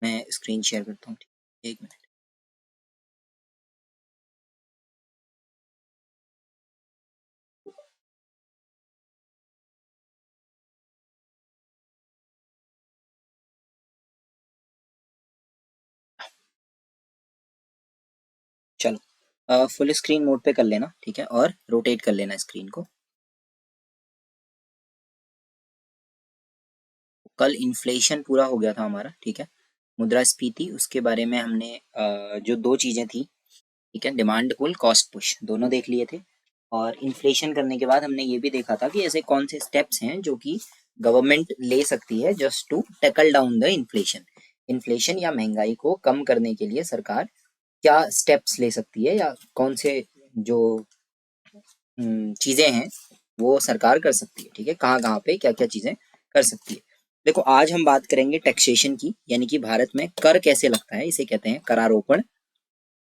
मैं screen share करता हूँ। एक मिनट। चलो फुल स्क्रीन मोड पे कर लेना, ठीक है, और रोटेट कर लेना स्क्रीन को। कल इन्फ्लेशन पूरा हो गया था हमारा, ठीक है, मुद्रास्फीति, उसके बारे में हमने जो दो चीजें थी, ठीक है, डिमांड पुल कॉस्ट पुश दोनों देख लिए थे। और इन्फ्लेशन करने के बाद हमने ये भी देखा था कि ऐसे कौन से स्टेप्स हैं जो कि गवर्नमेंट ले सकती है just to tackle down the inflation. Inflation या महंगाई को कम करने के लिए सरकार क्या स्टेप्स ले सकती है, या कौन से जो चीजें हैं वो सरकार कर सकती है, ठीक है, कहाँ कहाँ पे क्या क्या चीजें कर सकती है। देखो आज हम बात करेंगे टैक्सेशन की, यानी कि भारत में कर कैसे लगता है, इसे कहते हैं करारोपण।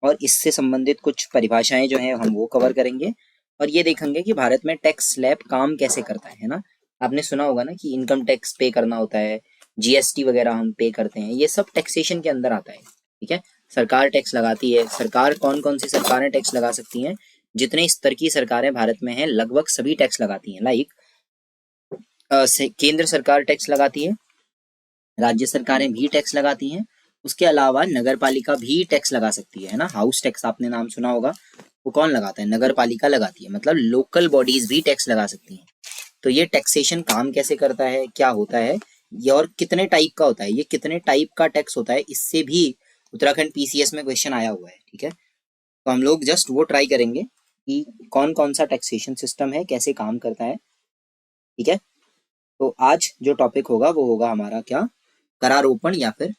और इससे संबंधित कुछ परिभाषाएं जो है हम वो कवर करेंगे। और ये देखेंगे कि भारत में टैक्स स्लैब काम कैसे करता है ना। आपने सुना होगा ना कि इनकम टैक्स पे करना होता है, जीएसटी वगैरह हम पे करते हैं, ये सब टैक्सेशन के अंदर आता है, ठीक है। सरकार टैक्स लगाती है। सरकार कौन कौन सी सरकारें टैक्स लगा सकती हैं? जितने स्तर की सरकारें भारत में हैं लगभग सभी टैक्स लगाती हैं। लाइक केंद्र सरकार टैक्स लगाती है, राज्य सरकारें भी टैक्स लगाती हैं, उसके अलावा नगर पालिका भी टैक्स लगा सकती है ना। हाउस टैक्स आपने नाम सुना होगा, वो कौन लगाता है? नगर पालिका लगाती है। मतलब लोकल बॉडीज भी टैक्स लगा सकती हैं। तो ये टैक्सेशन काम कैसे करता है, क्या होता है ये, और कितने टाइप का होता है, ये कितने टाइप का टैक्स होता है, इससे भी उत्तराखंड पीसीएस में क्वेश्चन आया हुआ है, ठीक है। तो हम लोग जस्ट वो ट्राई करेंगे कि कौन कौन सा टैक्सेशन सिस्टम है, कैसे काम करता है, ठीक है। तो आज जो टॉपिक होगा वो होगा हमारा क्या, करारोपण या फिर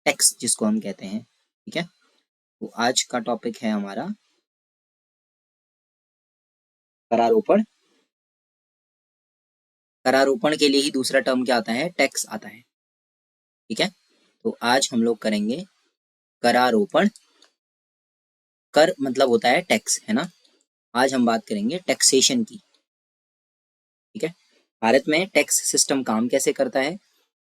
टैक्स जिसको हम कहते हैं, ठीक है। तो आज का टॉपिक है हमारा करारोपण। करारोपण के लिए ही दूसरा टर्म क्या आता है, टैक्स आता है, ठीक है। तो आज हम लोग करेंगे करारोपण। कर मतलब होता है टैक्स, है ना। आज हम बात करेंगे टैक्सेशन की, ठीक है। भारत में टैक्स सिस्टम काम कैसे करता है,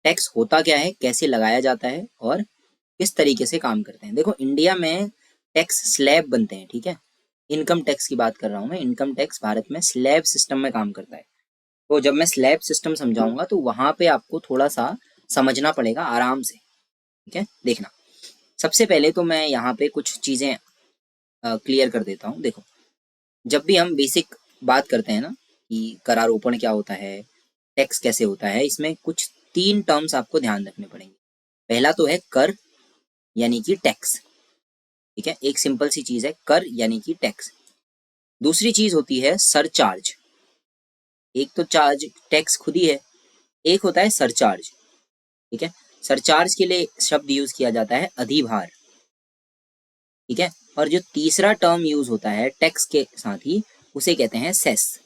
टैक्स होता क्या है, कैसे लगाया जाता है, और किस तरीके से काम करते हैं। देखो इंडिया में टैक्स स्लैब बनते हैं, ठीक है। इनकम टैक्स की बात कर रहा हूँ मैं। इनकम टैक्स भारत में स्लैब सिस्टम में काम करता है। तो जब मैं स्लैब सिस्टम समझाऊंगा तो वहां पे आपको थोड़ा सा समझना पड़ेगा आराम से, ठीक है। देखना, सबसे पहले तो मैं यहाँ पे कुछ चीजें क्लियर कर देता हूँ। देखो, जब भी हम बेसिक बात करते हैं ना कि करारोपण क्या होता है, टैक्स कैसे होता है, इसमें कुछ तीन टर्म्स आपको ध्यान रखने पड़ेंगे। पहला तो है कर यानी कि टैक्स, ठीक है, एक सिंपल सी चीज है, कर यानी कि टैक्स। दूसरी चीज होती है सरचार्ज। एक तो चार्ज टैक्स खुद ही है, एक होता है सरचार्ज, ठीक है। सरचार्ज के लिए शब्द यूज किया जाता है अधिभार, ठीक है। और जो तीसरा टर्म यूज होता है टैक्स के साथ ही, उसे कहते हैं सेस।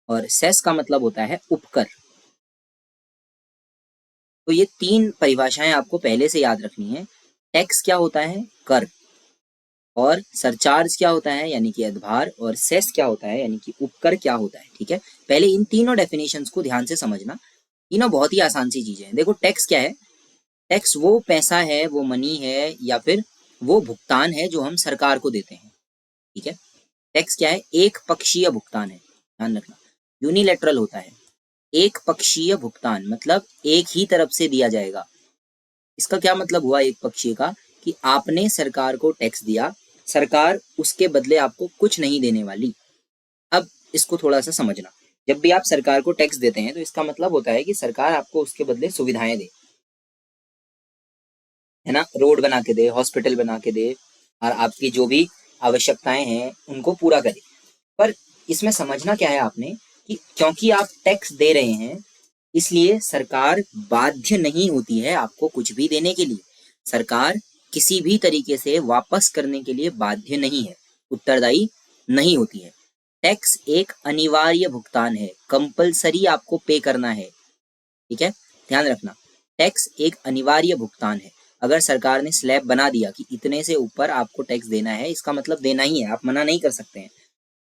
और सेस का मतलब होता है उपकर। तो ये तीन परिभाषाएं आपको पहले से याद रखनी है। टैक्स क्या होता है, कर, और सरचार्ज क्या होता है यानी कि अधिभार, और सेस क्या होता है यानी कि उपकर क्या होता है, ठीक है। पहले इन तीनों डेफिनेशंस को ध्यान से समझना। तीनों बहुत ही आसान सी चीजें हैं। देखो टैक्स क्या है, टैक्स वो पैसा है, वो मनी है, या फिर वो भुगतान है जो हम सरकार को देते हैं, ठीक है। टैक्स क्या है, एक पक्षीय भुगतान है, ध्यान रखना, यूनिलैटरल होता है। एक पक्षीय भुगतान मतलब एक ही तरफ से दिया जाएगा। इसका क्या मतलब हुआ एक पक्षीय का, कि आपने सरकार को टैक्स दिया, सरकार उसके बदले आपको कुछ नहीं देने वाली। अब इसको थोड़ा सा समझना, जब भी आप सरकार को टैक्स देते हैं तो इसका मतलब होता है कि सरकार आपको उसके बदले सुविधाएं दे, है ना, रोड बना के दे, हॉस्पिटल बना के दे, और आपकी जो भी आवश्यकताएं हैं उनको पूरा करे। पर इसमें समझना क्या है आपने, कि क्योंकि आप टैक्स दे रहे हैं इसलिए सरकार बाध्य नहीं होती है आपको कुछ भी देने के लिए। सरकार किसी भी तरीके से वापस करने के लिए बाध्य नहीं है, उत्तरदायी नहीं होती है। टैक्स एक अनिवार्य भुगतान है, कंपलसरी आपको पे करना है, ठीक है, ध्यान रखना। टैक्स एक अनिवार्य भुगतान है। अगर सरकार ने स्लैब बना दिया कि इतने से ऊपर आपको टैक्स देना है, इसका मतलब देना ही है, आप मना नहीं कर सकते हैं।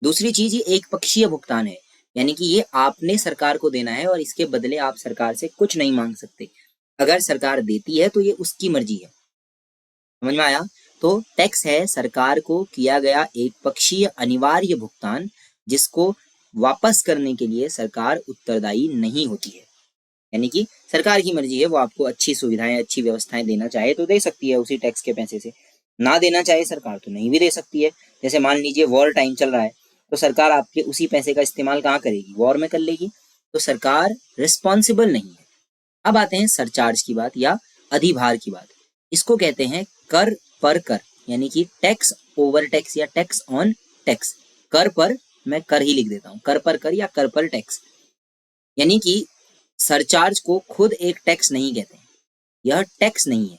दूसरी चीज, ये एक पक्षीय भुगतान है, यानी कि ये आपने सरकार को देना है और इसके बदले आप सरकार से कुछ नहीं मांग सकते। अगर सरकार देती है तो ये उसकी मर्जी है। समझ में आया? तो टैक्स है सरकार को किया गया एक पक्षीय अनिवार्य भुगतान, जिसको वापस करने के लिए सरकार उत्तरदायी नहीं होती है। यानी कि सरकार की मर्जी है, वो आपको अच्छी सुविधाएं, अच्छी व्यवस्थाएं देना चाहे तो दे सकती है उसी टैक्स के पैसे से, ना देना चाहे सरकार तो नहीं भी दे सकती है। जैसे मान लीजिए वॉर टाइम चल रहा है, तो सरकार आपके उसी पैसे का इस्तेमाल कहाँ करेगी? वॉर में कर लेगी। तो सरकार रिस्पॉन्सिबल नहीं है। अब आते हैं सरचार्ज की बात या अधिभार की बात। इसको कहते हैं कर पर कर, यानी कि टैक्स ओवर टैक्स या टैक्स ऑन टैक्स। कर पर, मैं कर ही लिख देता हूँ, कर पर कर या कर पर टैक्स। यानी कि सरचार्ज को खुद एक टैक्स नहीं कहते हैं, यह टैक्स नहीं है।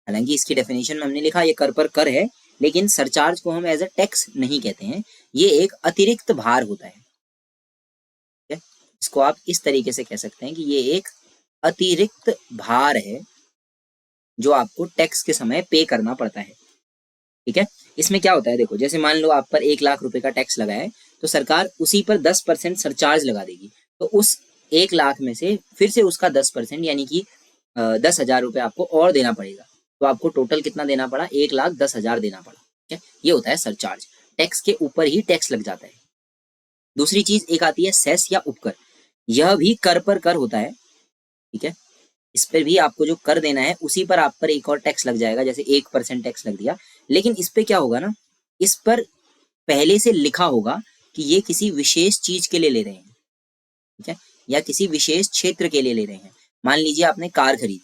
हालांकि इसकी डेफिनेशन में हमने लिखा ये कर पर कर है, लेकिन सरचार्ज को हम एज अ टैक्स नहीं कहते हैं, ये एक अतिरिक्त भार होता है। इसको आप इस तरीके से कह सकते हैं कि ये एक अतिरिक्त भार है जो आपको टैक्स के समय पे करना पड़ता है। ठीक है, इसमें क्या होता है देखो, जैसे मान लो आप पर 1 लाख रुपए का टैक्स लगा है, तो सरकार उसी पर 10% सरचार्ज लगा देगी। तो उस 1 लाख में से फिर से उसका 10% यानी कि 10,000 रुपये आपको और देना पड़ेगा। तो आपको टोटल कितना देना पड़ा? 1,10,000 देना पड़ा। ठीक है, ये होता है सरचार्ज। टैक्स के ऊपर ही टैक्स लग जाता है। दूसरी चीज एक आती है सेस या उपकर। यह भी कर पर कर होता है। ठीक है, इस पर भी आपको जो कर देना है उसी पर आप पर एक और टैक्स लग जाएगा, जैसे 1% टैक्स लग दिया। लेकिन इस पे क्या होगा ना, इस पर पहले से लिखा होगा कि ये किसी विशेष चीज के लिए ले रहे हैं। ठीक है, या किसी विशेष क्षेत्र के लिए ले रहे हैं। मान लीजिए आपने कार खरीदी,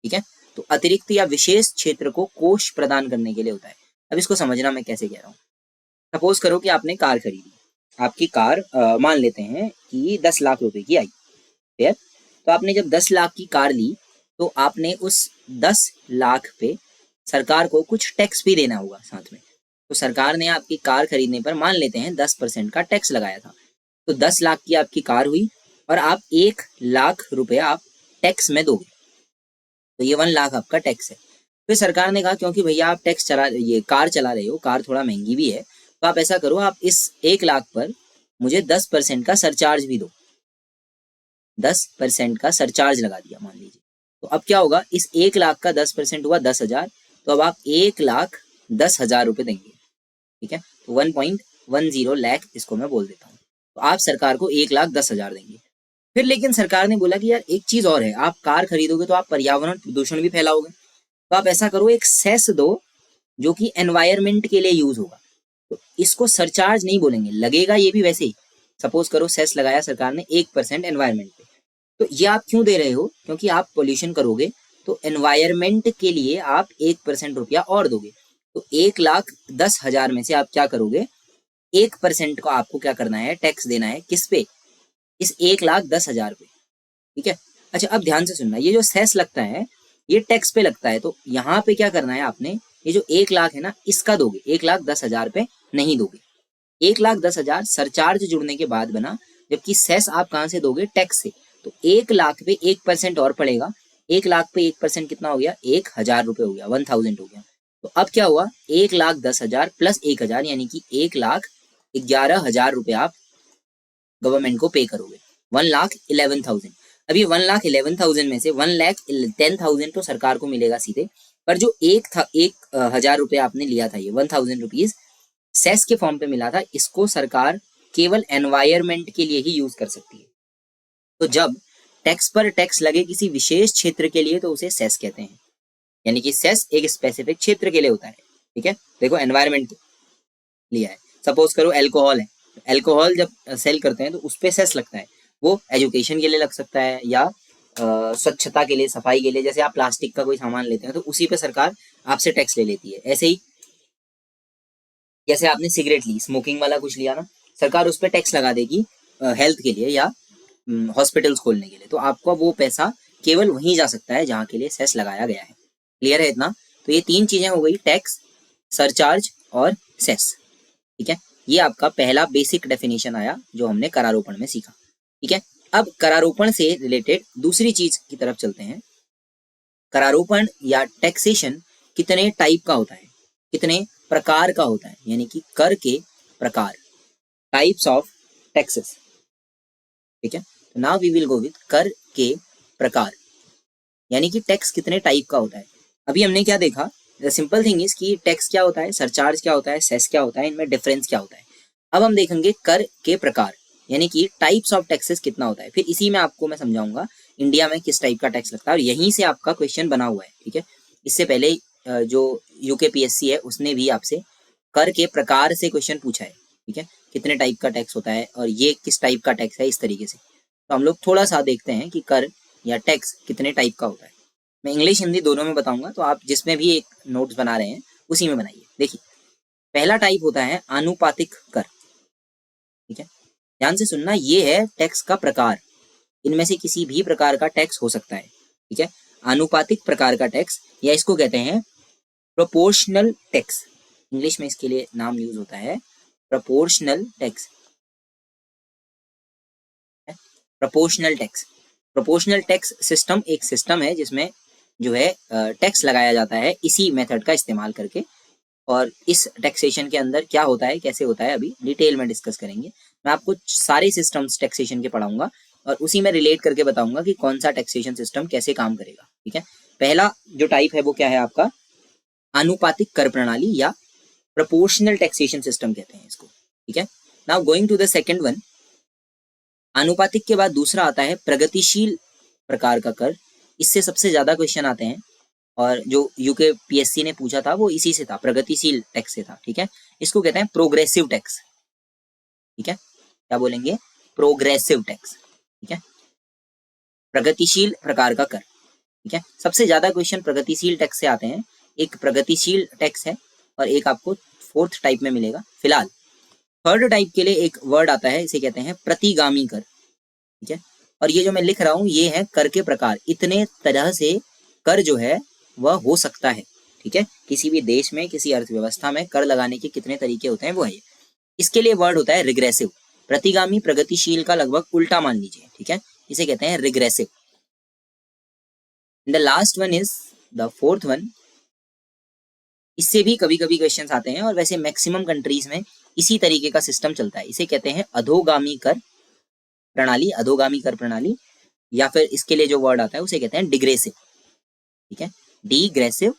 ठीक है, तो अतिरिक्त या विशेष क्षेत्र को कोष प्रदान करने के लिए होता है। अब इसको समझना मैं कैसे कह रहा हूँ। सपोज करो कि आपने कार खरीदी, आपकी कार मान लेते हैं कि 10 लाख रुपए की आई। फिर तो आपने जब 10 लाख की कार ली, तो आपने उस 10 लाख पे सरकार को कुछ टैक्स भी देना होगा साथ में। तो सरकार ने आपकी कार खरीदने पर मान लेते हैं 10% का टैक्स लगाया था। तो 10 लाख की आपकी कार हुई और आप 1 लाख रुपया आप टैक्स में दोगे, तो ये 1 लाख आपका टैक्स है। फिर सरकार ने कहा क्योंकि भैया आप ये कार चला रहे हो, कार थोड़ा महंगी भी है, तो आप ऐसा करो, आप इस 1 लाख पर मुझे 10% का सरचार्ज भी दो। 10% का सरचार्ज लगा दिया मान लीजिए। तो अब क्या होगा, इस 1 लाख का 10% हुआ 10,000। तो अब आप 1,10,000 रुपए देंगे। ठीक है, तो 1.10 लाख इसको मैं बोल देता हूँ। तो आप सरकार को 1,10,000 देंगे। फिर लेकिन सरकार ने बोला कि यार एक चीज और है, आप कार खरीदोगे तो आप पर्यावरण प्रदूषण भी फैलाओगे, तो आप ऐसा करो, एक सेस दो जो कि एनवायरमेंट के लिए यूज होगा। तो इसको सरचार्ज नहीं बोलेंगे, लगेगा ये भी वैसे ही। सपोज करो सेस लगाया सरकार ने 1% एनवायरमेंट पे, तो ये आप क्यों दे रहे हो? क्योंकि आप पोल्यूशन करोगे, तो एनवायरमेंट के लिए आप 1% रुपया और दोगे। तो 1,10,000 में से आप क्या करोगे, 1% को आपको क्या करना है, टैक्स देना है। किस पे? इस 1,10,000 पे। ठीक है, अच्छा अब ध्यान से सुनना, ये जो सेस लगता है ये टैक्स पे लगता है। तो यहाँ पे क्या करना है आपने, ये जो 1 लाख है ना, इसका दोगे, 1,10,000 पे नहीं दोगे। 1,10,000 सरचार्ज जुड़ने के बाद बना, जबकि सेस आप कहाँ से दोगे? टैक्स से। तो 1 लाख पे 1% और पड़ेगा। 1 लाख पे 1% कितना हो गया? 1,000 रुपये हो गया, 1,000 हो गया। तो अब क्या हुआ, 1,10,000 प्लस 1,000 यानी कि 1,11,000 रुपये आप गवर्नमेंट को पे करोगे। 1,11,000। अब ये 1,11,000 में से 1,10,000 तो सरकार को मिलेगा सीधे, पर जो 1,000 रुपये आपने लिया था, ये 1,000 रुपीज सेस के फॉर्म पे मिला था, इसको सरकार केवल एनवायरमेंट के लिए ही यूज कर सकती है। तो जब टैक्स पर टैक्स लगे किसी विशेष क्षेत्र के लिए तो उसे सेस कहते हैं। यानी कि सेस एक स्पेसिफिक क्षेत्र के लिए होता है। ठीक है, देखो एनवायरमेंट लिया है, सपोज करो एल्कोहल है, एल्कोहल जब सेल करते हैं तो उस पर सेस लगता है। वो एजुकेशन के लिए लग सकता है या स्वच्छता के लिए, सफाई के लिए। जैसे आप प्लास्टिक का कोई सामान लेते हैं तो उसी पे सरकार आपसे टैक्स ले लेती है। ऐसे ही जैसे आपने सिगरेट ली, स्मोकिंग वाला कुछ लिया ना, सरकार उस पर टैक्स लगा देगी हेल्थ के लिए या हॉस्पिटल्स खोलने के लिए। तो आपका वो पैसा केवल वहीं जा सकता है जहाँ के लिए सेस लगाया गया है। क्लियर है इतना? तो ये 3 चीजें हो गई, टैक्स, सरचार्ज और सेस। ठीक है, ये आपका पहला बेसिक डेफिनेशन आया जो हमने करारोपण में सीखा। ठीक है, अब करारोपण से रिलेटेड दूसरी चीज की तरफ चलते हैं। करारोपण या टैक्सेशन कितने टाइप का होता है, कितने प्रकार का होता है, यानी कि कर के प्रकार, टाइप्स ऑफ टैक्सेस। ठीक है, now we will go with कर के प्रकार, यानी कि टैक्स कितने टाइप का होता है। अभी हमने क्या देखा, द सिंपल थिंग इज कि टैक्स क्या होता है, सरचार्ज क्या होता है, सेस क्या होता है, इनमें डिफरेंस क्या होता है। अब हम देखेंगे कर के प्रकार, यानी कि टाइप्स ऑफ टैक्सेस कितना होता है। फिर इसी में आपको मैं समझाऊंगा इंडिया में किस टाइप का टैक्स लगता है, और यहीं से आपका क्वेश्चन बना हुआ है। ठीक है, इससे पहले जो यूकेपीएससी है उसने भी आपसे कर के प्रकार से क्वेश्चन पूछा है। ठीक है, कितने टाइप का टैक्स होता है और ये किस टाइप का टैक्स है, इस तरीके से। तो हम लोग थोड़ा सा देखते हैं कि कर या टैक्स कितने टाइप का होता है। मैं इंग्लिश हिंदी दोनों में बताऊंगा, तो आप जिसमें भी एक नोट्स बना रहे हैं उसी में बनाइए। देखिए, पहला टाइप होता है आनुपातिक कर। ठीक है, ध्यान से सुनना, ये है टैक्स का प्रकार। इनमें से किसी भी प्रकार का टैक्स हो सकता है। ठीक है, आनुपातिक प्रकार का टैक्स, या इसको कहते हैं प्रोपोर्शनल टैक्स। इंग्लिश में इसके लिए नाम यूज होता है proportional tax. Proportional tax, proportional tax system एक सिस्टम है जिसमें जो है टैक्स लगाया जाता है इसी मेथड का इस्तेमाल करके। और इस टैक्सेशन के अंदर क्या होता है, कैसे होता है, अभी डिटेल में डिस्कस करेंगे। मैं आपको सारे सिस्टम्स टैक्सेशन के पढ़ाऊंगा और उसी में रिलेट करके बताऊंगा कि कौन सा टैक्सेशन सिस्टम कैसे काम करेगा। ठीक है, पहला जो टाइप है वो क्या है आपका, आनुपातिक कर प्रणाली या प्रोपोर्शनल टैक्सेशन सिस्टम कहते हैं इसको। ठीक है, now going to the second one. आनुपातिक के बाद दूसरा आता है प्रगतिशील प्रकार का कर। इससे सबसे ज्यादा क्वेश्चन आते हैं, और जो यूकेपीएससी ने पूछा था वो इसी से था, प्रगतिशील टैक्स से था। ठीक है, इसको कहते हैं प्रोग्रेसिव टैक्स। ठीक है, क्या बोलेंगे, प्रोग्रेसिव टैक्स। ठीक है, प्रगतिशील प्रकार का कर। ठीक है, सबसे ज्यादा क्वेश्चन प्रगतिशील टैक्स से आते हैं। एक प्रगतिशील टैक्स है और एक आपको फोर्थ टाइप में मिलेगा। फिलहाल थर्ड टाइप के लिए एक वर्ड आता है, इसे कहते हैं प्रतिगामी कर। ठीक है, और ये जो मैं लिख रहा हूं ये है कर के प्रकार। इतने तरह से कर जो है वह हो सकता है। ठीक है, किसी भी देश में, किसी अर्थव्यवस्था में कर लगाने के कितने तरीके होते हैं वो है। इसके लिए वर्ड होता है रिग्रेसिव। प्रतिगामी प्रगतिशील का लगभग उल्टा मान लीजिए। ठीक है, इसे कहते हैं regressive. The last one is the fourth one. इससे भी कभी कभी क्वेश्चन आते हैं, और वैसे मैक्सिमम कंट्रीज में इसी तरीके का सिस्टम चलता है। इसे कहते हैं अधोगामी कर प्रणाली, अधोगामी कर प्रणाली, या फिर इसके लिए जो वर्ड आता है उसे कहते हैं डिग्रेसिव। ठीक है, डिग्रेसिव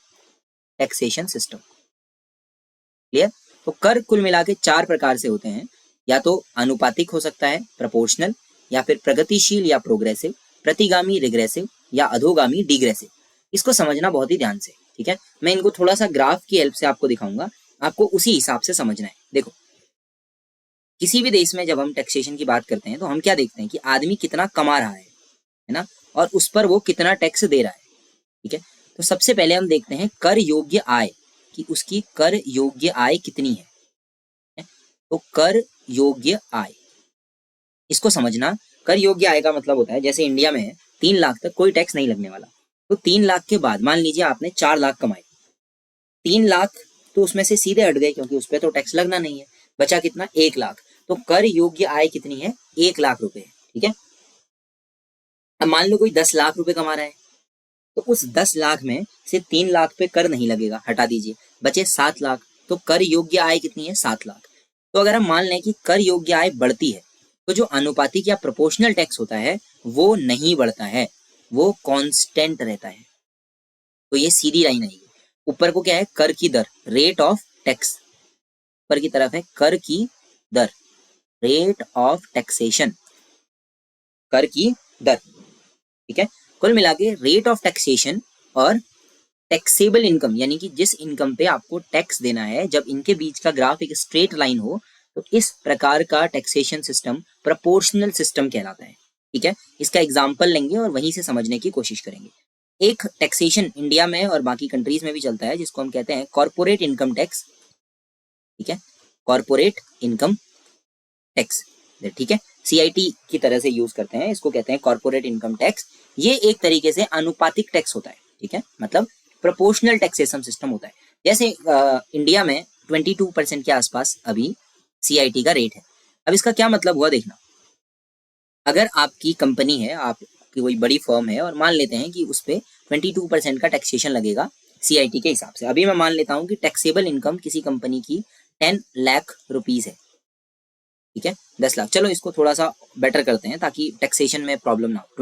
टैक्सेशन सिस्टम। क्लियर? तो कर कुल मिला के 4 प्रकार से होते हैं, या तो आनुपातिक हो सकता है प्रोपोर्शनल, या फिर प्रगतिशील या प्रोग्रेसिव, प्रतिगामी रिग्रेसिव, या अधोगामी डिग्रेसिव। इसको समझना बहुत ही ध्यान से। ठीक है, मैं इनको थोड़ा सा ग्राफ की हेल्प से आपको दिखाऊंगा, आपको उसी हिसाब से समझना है। देखो, किसी भी देश में जब हम टैक्सेशन की बात करते हैं तो हम क्या देखते हैं कि आदमी कितना कमा रहा है ना, और उस पर वो कितना टैक्स दे रहा है। ठीक है, तो सबसे पहले हम देखते हैं कर योग्य आय, कि उसकी कर योग्य आय कितनी है। तो कर योग्य आय, इसको समझना। कर योग्य आय का मतलब होता है, जैसे इंडिया में है 3 लाख तक कोई टैक्स नहीं लगने वाला। तो 3 लाख के बाद मान लीजिए आपने 4 लाख कमाए, 3 लाख तो उसमें से सीधे हट गए क्योंकि उस पर तो टैक्स लगना नहीं है। बचा कितना, 1 लाख। तो कर योग्य आय कितनी है, 1 लाख रुपए। ठीक है, अब मान लो कोई 10 लाख रुपए कमा रहा है, तो उस 10 लाख में से 3 लाख पे कर नहीं लगेगा, हटा दीजिए, बचे 7 लाख। तो कर योग्य आय कितनी है, 7 लाख। तो अगर हम मान लें कि कर योग्य आय बढ़ती है, तो जो अनुपातिक या प्रोपोर्शनल टैक्स होता है वो नहीं बढ़ता है, वो कांस्टेंट रहता है। तो ये सीधी लाइन आएगी। ऊपर को क्या है, कर की दर, रेट ऑफ टैक्स। ऊपर की तरफ है कर की दर, रेट ऑफ टैक्सेशन, कर की दर। ठीक है, कुल मिला के रेट ऑफ टैक्सेशन और टैक्सेबल इनकम, यानी कि जिस इनकम पे आपको टैक्स देना है, जब इनके बीच का ग्राफ एक स्ट्रेट लाइन हो, तो इस प्रकार का टैक्सेशन सिस्टम प्रोपोर्शनल सिस्टम कहलाता है। ठीक है, इसका एग्जांपल लेंगे और वहीं से समझने की कोशिश करेंगे। एक टैक्सेशन इंडिया में और बाकी कंट्रीज में भी चलता है, जिसको हम कहते हैं कॉर्पोरेट इनकम टैक्स। ठीक है, कॉर्पोरेट इनकम टैक्स। ठीक है, सीआईटी की तरह से यूज करते हैं, इसको कहते हैं कॉर्पोरेट इनकम टैक्स। ये एक तरीके से अनुपातिक टैक्स होता है। ठीक है, मतलब प्रोपोर्शनल टैक्सेशन सिस्टम होता है। जैसे इंडिया में 22% के आसपास अभी सीआईटी का रेट है। अब इसका क्या मतलब हुआ देखना, अगर आपकी कंपनी है, आपकी कोई बड़ी फर्म है, और मान लेते हैं कि उस पर 22% का टैक्सेशन लगेगा सीआईटी के हिसाब से। अभी मैं मान लेता हूँ कि टैक्सेबल इनकम किसी कंपनी की 10 लाख रुपीज है। ठीक है, 10 लाख। चलो इसको थोड़ा सा बेटर करते हैं ताकि टैक्सेशन में प्रॉब्लम ना हो।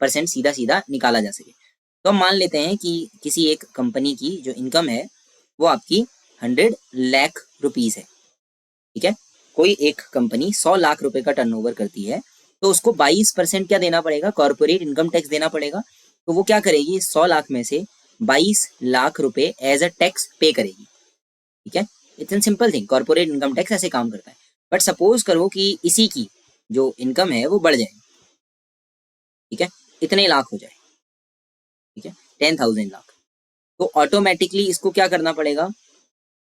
परसेंट सीधा सीधा निकाला जा सके। तो हम मान लेते हैं कि किसी एक कंपनी की जो इनकम है वो आपकी 100 लाख रुपीस है, ठीक है। कोई एक कंपनी 100 लाख रुपए का टर्नओवर करती है, तो उसको 22% क्या देना पड़ेगा, कॉर्पोरेट इनकम टैक्स देना पड़ेगा। तो वो क्या करेगी, 100 लाख में से 22 लाख रुपए एज अ टैक्स पे करेगी, ठीक है। It's an simple thing, corporate income tax ऐसे काम करता है। बट सपोज करो कि इसी की जो इनकम है वो बढ़ जाए, ठीक है, इतने लाख हो जाए, ठीक है, 10,000 लाख, तो ऑटोमेटिकली इसको क्या करना पड़ेगा,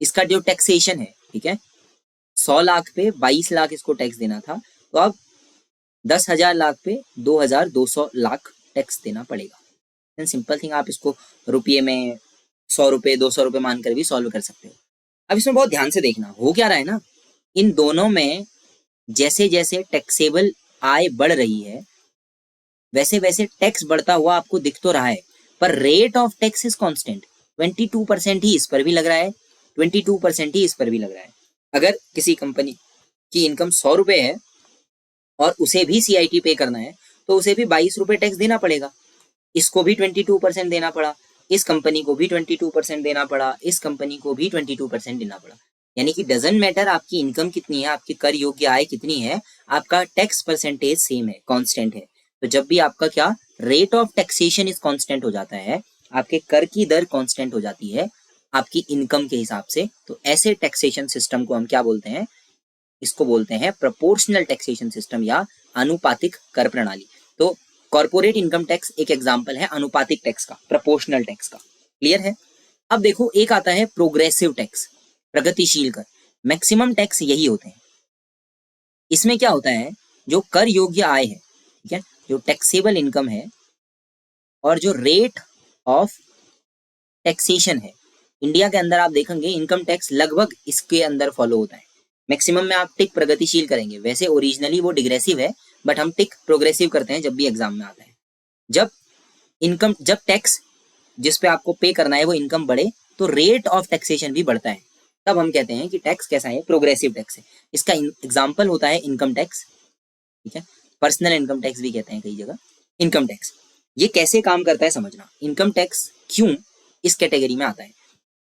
इसका जो टैक्सेशन है, ठीक है, 100 लाख पे 22 लाख इसको टैक्स देना था, तो अब 10,000 लाख पे 2,200 लाख टैक्स देना पड़ेगा। सिंपल थिंग, आप इसको रुपये में 100 रुपये 200 रुपये मानकर भी सॉल्व कर सकते हो। अब इसमें बहुत ध्यान से देखना, हो क्या रहा है ना, इन दोनों में जैसे जैसे टैक्सेबल आय बढ़ रही है वैसे वैसे टैक्स बढ़ता हुआ आपको दिख तो रहा है, पर rate of tax is constant. 22% ही इस पर भी लग रहा है, 22% ही इस पर भी लग रहा है। अगर किसी कंपनी की इनकम 100 रुपये है और उसे भी CIT पे करना है, तो उसे भी 22 रुपये टैक्स देना पड़ेगा। इसको भी 22% देना पड़ा, इस कंपनी को भी 22% देना पड़ा, इस कंपनी को भी 22% देना पड़ा। यानी कि डजंट मैटर आपकी इनकम कितनी है, आपकी कर योग्य आय कितनी है, आपका टैक्स परसेंटेज सेम है, कांस्टेंट है। तो जब भी आपका क्या rate of taxation is constant हो जाता है, आपके कर की दर कांस्टेंट हो जाती है आपकी इनकम के हिसाब से, तो ऐसे टैक्सेशन सिस्टम को हम क्या बोलते हैं, इसको बोलते हैं प्रोपोर्शनल टैक्सेशन सिस्टम या अनुपातिक कर प्रणाली। तो कॉर्पोरेट इनकम टैक्स एक एग्जांपल है अनुपातिक टैक्स का, प्रोपोर्शनल टैक्स का। क्लियर है। अब देखो, एक आता है प्रोग्रेसिव टैक्स, प्रगतिशील कर। मैक्सिमम टैक्स यही होते हैं। इसमें क्या होता है, जो कर योग्य आय है, ठीक है, जो टैक्सेबल इनकम है, और जो रेट ऑफ टैक्सेशन है, इंडिया के अंदर आप देखेंगे इनकम टैक्स लगभग इसके अंदर फॉलो होता है। मैक्सिमम में आप टिक प्रगतिशील करेंगे, वैसे ओरिजिनली वो डिग्रेसिव है, बट हम टिक प्रोग्रेसिव करते हैं जब भी एग्जाम में आता है। जब टैक्स जिस पे आपको पे करना है वो इनकम बढ़े, तो रेट ऑफ टैक्सेशन भी बढ़ता है, तब हम कहते हैं कि टैक्स कैसा है, प्रोग्रेसिव टैक्स है। इसका एग्जाम्पल होता है इनकम टैक्स, ठीक है, पर्सनल इनकम टैक्स भी कहते हैं कई जगह। इनकम टैक्स ये कैसे काम करता है समझना, इनकम टैक्स क्यों इस कैटेगरी में आता है।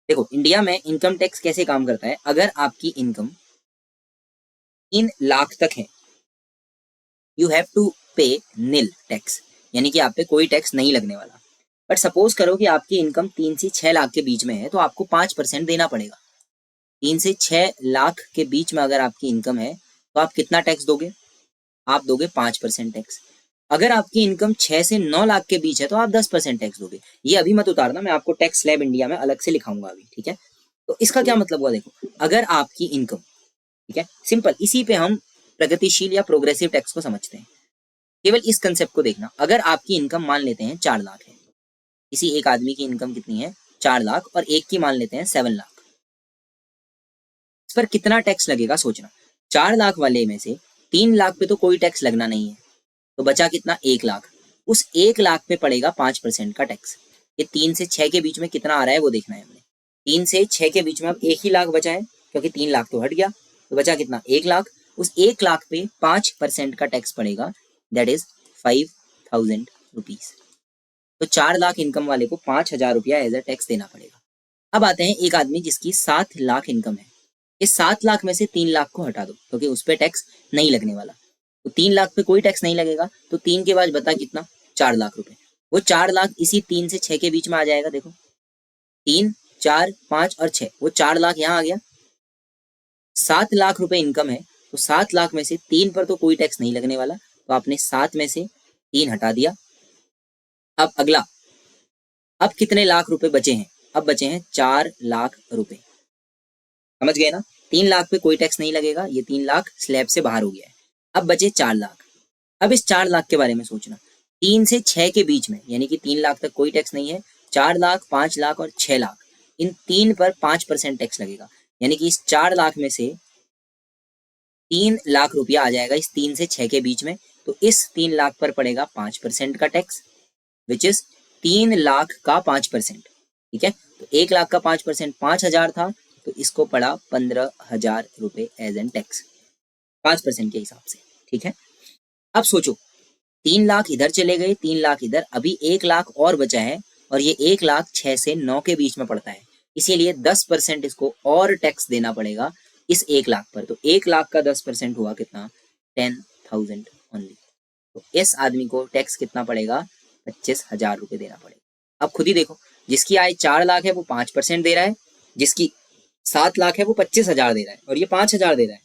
देखो, इंडिया में इनकम टैक्स कैसे काम करता है, अगर आपकी इनकम 3 लाख तक है, यू हैव टू पे नील टैक्स, यानी कि आप पे कोई टैक्स नहीं लगने वाला। बट सपोज करो कि आपकी इनकम 3 से 6 लाख के बीच में है, तो आपको 5% देना पड़ेगा। 3 से 6 लाख के बीच में अगर आपकी इनकम है, तो आप कितना टैक्स दोगे, आप दोगे 5% टैक्स। अगर आपकी इनकम 6 से 9 लाख के बीच है, तो आप 10% टैक्स दोगे। ये अभी मत उतारना, मैं आपको टैक्स स्लैब इंडिया में अलग से लिखाऊंगा अभी, ठीक है। तो इसका क्या मतलब हुआ, देखो, अगर आपकी इनकम, ठीक है, सिंपल, इसी पे हम प्रगतिशील या प्रोग्रेसिव टैक्स को समझते हैं। केवल इस कंसेप्ट को देखना, अगर आपकी इनकम मान लेते हैं 4 लाख है, किसी एक आदमी की इनकम कितनी है, 4 लाख, और एक की मान लेते हैं 7 लाख, इस पर कितना टैक्स लगेगा सोचना। 4 लाख वाले में से 3 लाख पे तो कोई टैक्स लगना नहीं है, तो बचा कितना, 1 लाख। उस 1 लाख पे पड़ेगा 5% का टैक्स। ये 3 से 6 के बीच में कितना आ रहा है वो देखना है हमने। 3 से 6 के बीच में अब 1 ही लाख बचा है, क्योंकि 3 लाख तो हट गया, तो बचा कितना, 1 लाख। उस 1 लाख पे 5% का टैक्स पड़ेगा, दैट इज 5,000 रुपीज। तो 4 लाख इनकम वाले को 5,000 रुपया एज अ टैक्स देना पड़ेगा। अब आते हैं एक आदमी जिसकी 7 लाख इनकम है, इस 7 लाख में से 3 लाख को हटा दो, क्योंकि उस पर टैक्स नहीं लगने वाला। तो 3 लाख पे कोई टैक्स नहीं लगेगा, तो 3 के बाद बता कितना, 4 लाख रुपए। वो 4 लाख इसी 3 से 6 के बीच में आ जाएगा। देखो, 3, 4, 5 और 6, वो 4 लाख यहाँ आ गया। 7 लाख रुपए इनकम है, तो 7 लाख में से 3 पर तो कोई टैक्स नहीं लगने वाला, तो आपने 7 में से 3 हटा दिया। अब अगला, अब कितने लाख रुपए बचे हैं, अब बचे हैं 4 लाख रुपए। समझ गए ना, 3 लाख पे कोई टैक्स नहीं लगेगा, ये 3 लाख स्लैब से बाहर हो गया है। अब बचे 4 लाख। अब इस 4 लाख के बारे में सोचना, 3 से 6 के बीच में, यानी कि 3 लाख तक कोई टैक्स नहीं है, 4 लाख, 5 लाख और 6 लाख, इन 3 पर 5% टैक्स लगेगा। यानी कि इस 4 लाख में से 3 लाख रुपया आ जाएगा इस 3 से 6 के बीच में, तो इस 3 लाख पर पड़ेगा 5% का टैक्स, विच इज 3 लाख का 5%, ठीक है। तो 1 लाख का 5% 5,000 था, तो इसको पड़ा 15,000 रुपए एज एन टैक्स, 5% के हिसाब से, ठीक है। अब सोचो, 3 लाख इधर चले गए, 3 लाख इधर, अभी 1 लाख और बचा है और ये 1 लाख 6 से 9 के बीच में पड़ता है, इसीलिए 10% इसको और टैक्स देना पड़ेगा इस 1 लाख पर। तो 1 लाख का 10% हुआ कितना, 10,000 ओनली। तो इस आदमी को टैक्स कितना पड़ेगा, 25,000 रुपये देना पड़ेगा। अब खुद ही देखो, जिसकी आय 4 लाख है वो 5% दे रहा है, जिसकी 7 लाख है वो 25,000 दे रहा है और ये 5,000 दे रहा है।